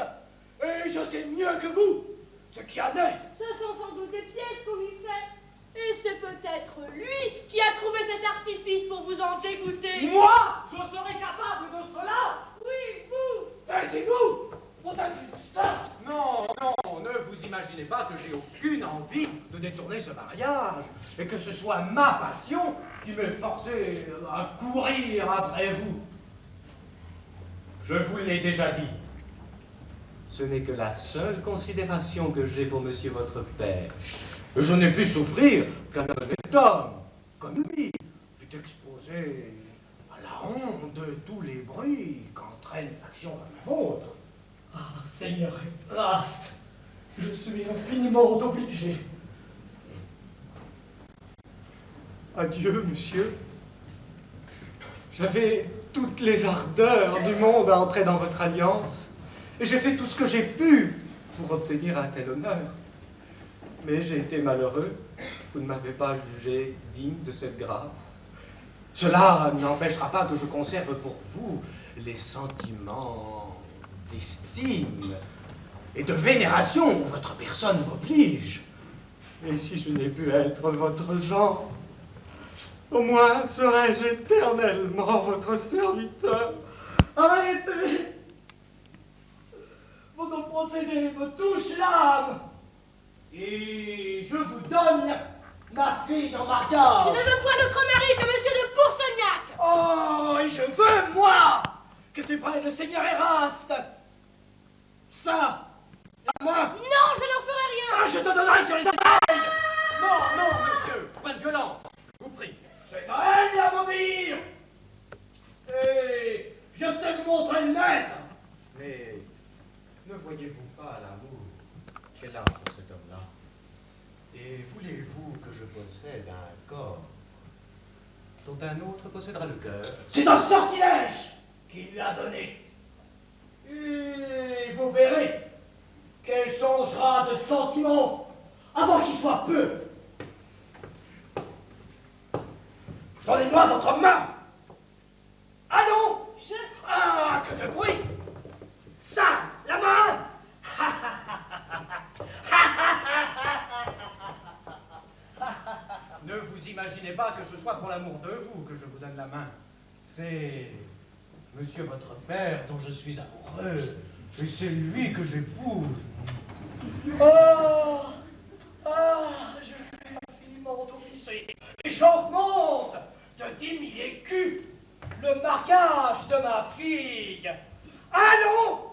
et je sais mieux que vous ce qui en est. Ce sont sans doute des pièces qu'on lui fait, et c'est peut-être lui qui a trouvé cet artifice pour vous en dégoûter. Moi, je serais capable de cela. Oui, vous. Taisez-vous! Vous êtes une sainte. Non, non, ne vous imaginez pas que j'ai aucune envie de détourner ce mariage, et que ce soit ma passion qui m'ait forcé à courir après vous. Je vous l'ai déjà dit. Ce n'est que la seule considération que j'ai pour monsieur votre père. Je n'ai pu souffrir qu'un honnête homme, comme lui, fût exposé à la honte de tous les bruits qu'entraîne l'action comme la vôtre. Ah, Seigneur Erast, je suis infiniment obligé. Adieu, monsieur. J'avais toutes les ardeurs du monde à entrer dans votre alliance, et j'ai fait tout ce que j'ai pu pour obtenir un tel honneur. Mais j'ai été malheureux, vous ne m'avez pas jugé digne de cette grâce. Cela n'empêchera pas que je conserve pour vous les sentiments d'estime et de vénération où votre personne m'oblige. Et si je n'ai pu être votre genre, au moins serai-je éternellement votre serviteur. Arrêtez! Votre procédé me touche l'âme. Et je vous donne ma fille en mariage. Je ne veux point d'autre mari que monsieur de Poursognac. Oh, et je veux, moi, que tu prennes le seigneur Eraste. Ça, à moi. Non, je n'en ferai rien. Ah, je te donnerai sur les oreilles. Non, non, monsieur, point de violence. Je vous prie. C'est Noël à m'obéir. Et je sais vous montrer le maître. Mais ne voyez-vous pas l'amour qu'elle a pour cet homme-là? Et voulez-vous que je possède un corps dont un autre possédera le cœur? C'est un sortilège qu'il lui a donné. Et vous verrez qu'elle changera de sentiment avant qu'il soit peu. Donnez-moi votre main. Allons. Ah, que de bruit. Ça, la main. Ne vous imaginez pas que ce soit pour l'amour de vous que je vous donne la main. C'est monsieur votre père dont je suis amoureux. Et c'est lui que j'épouse. Oh, je suis infiniment obligé. Et j'augmente de 10 000 écus le mariage de ma fille. Allons.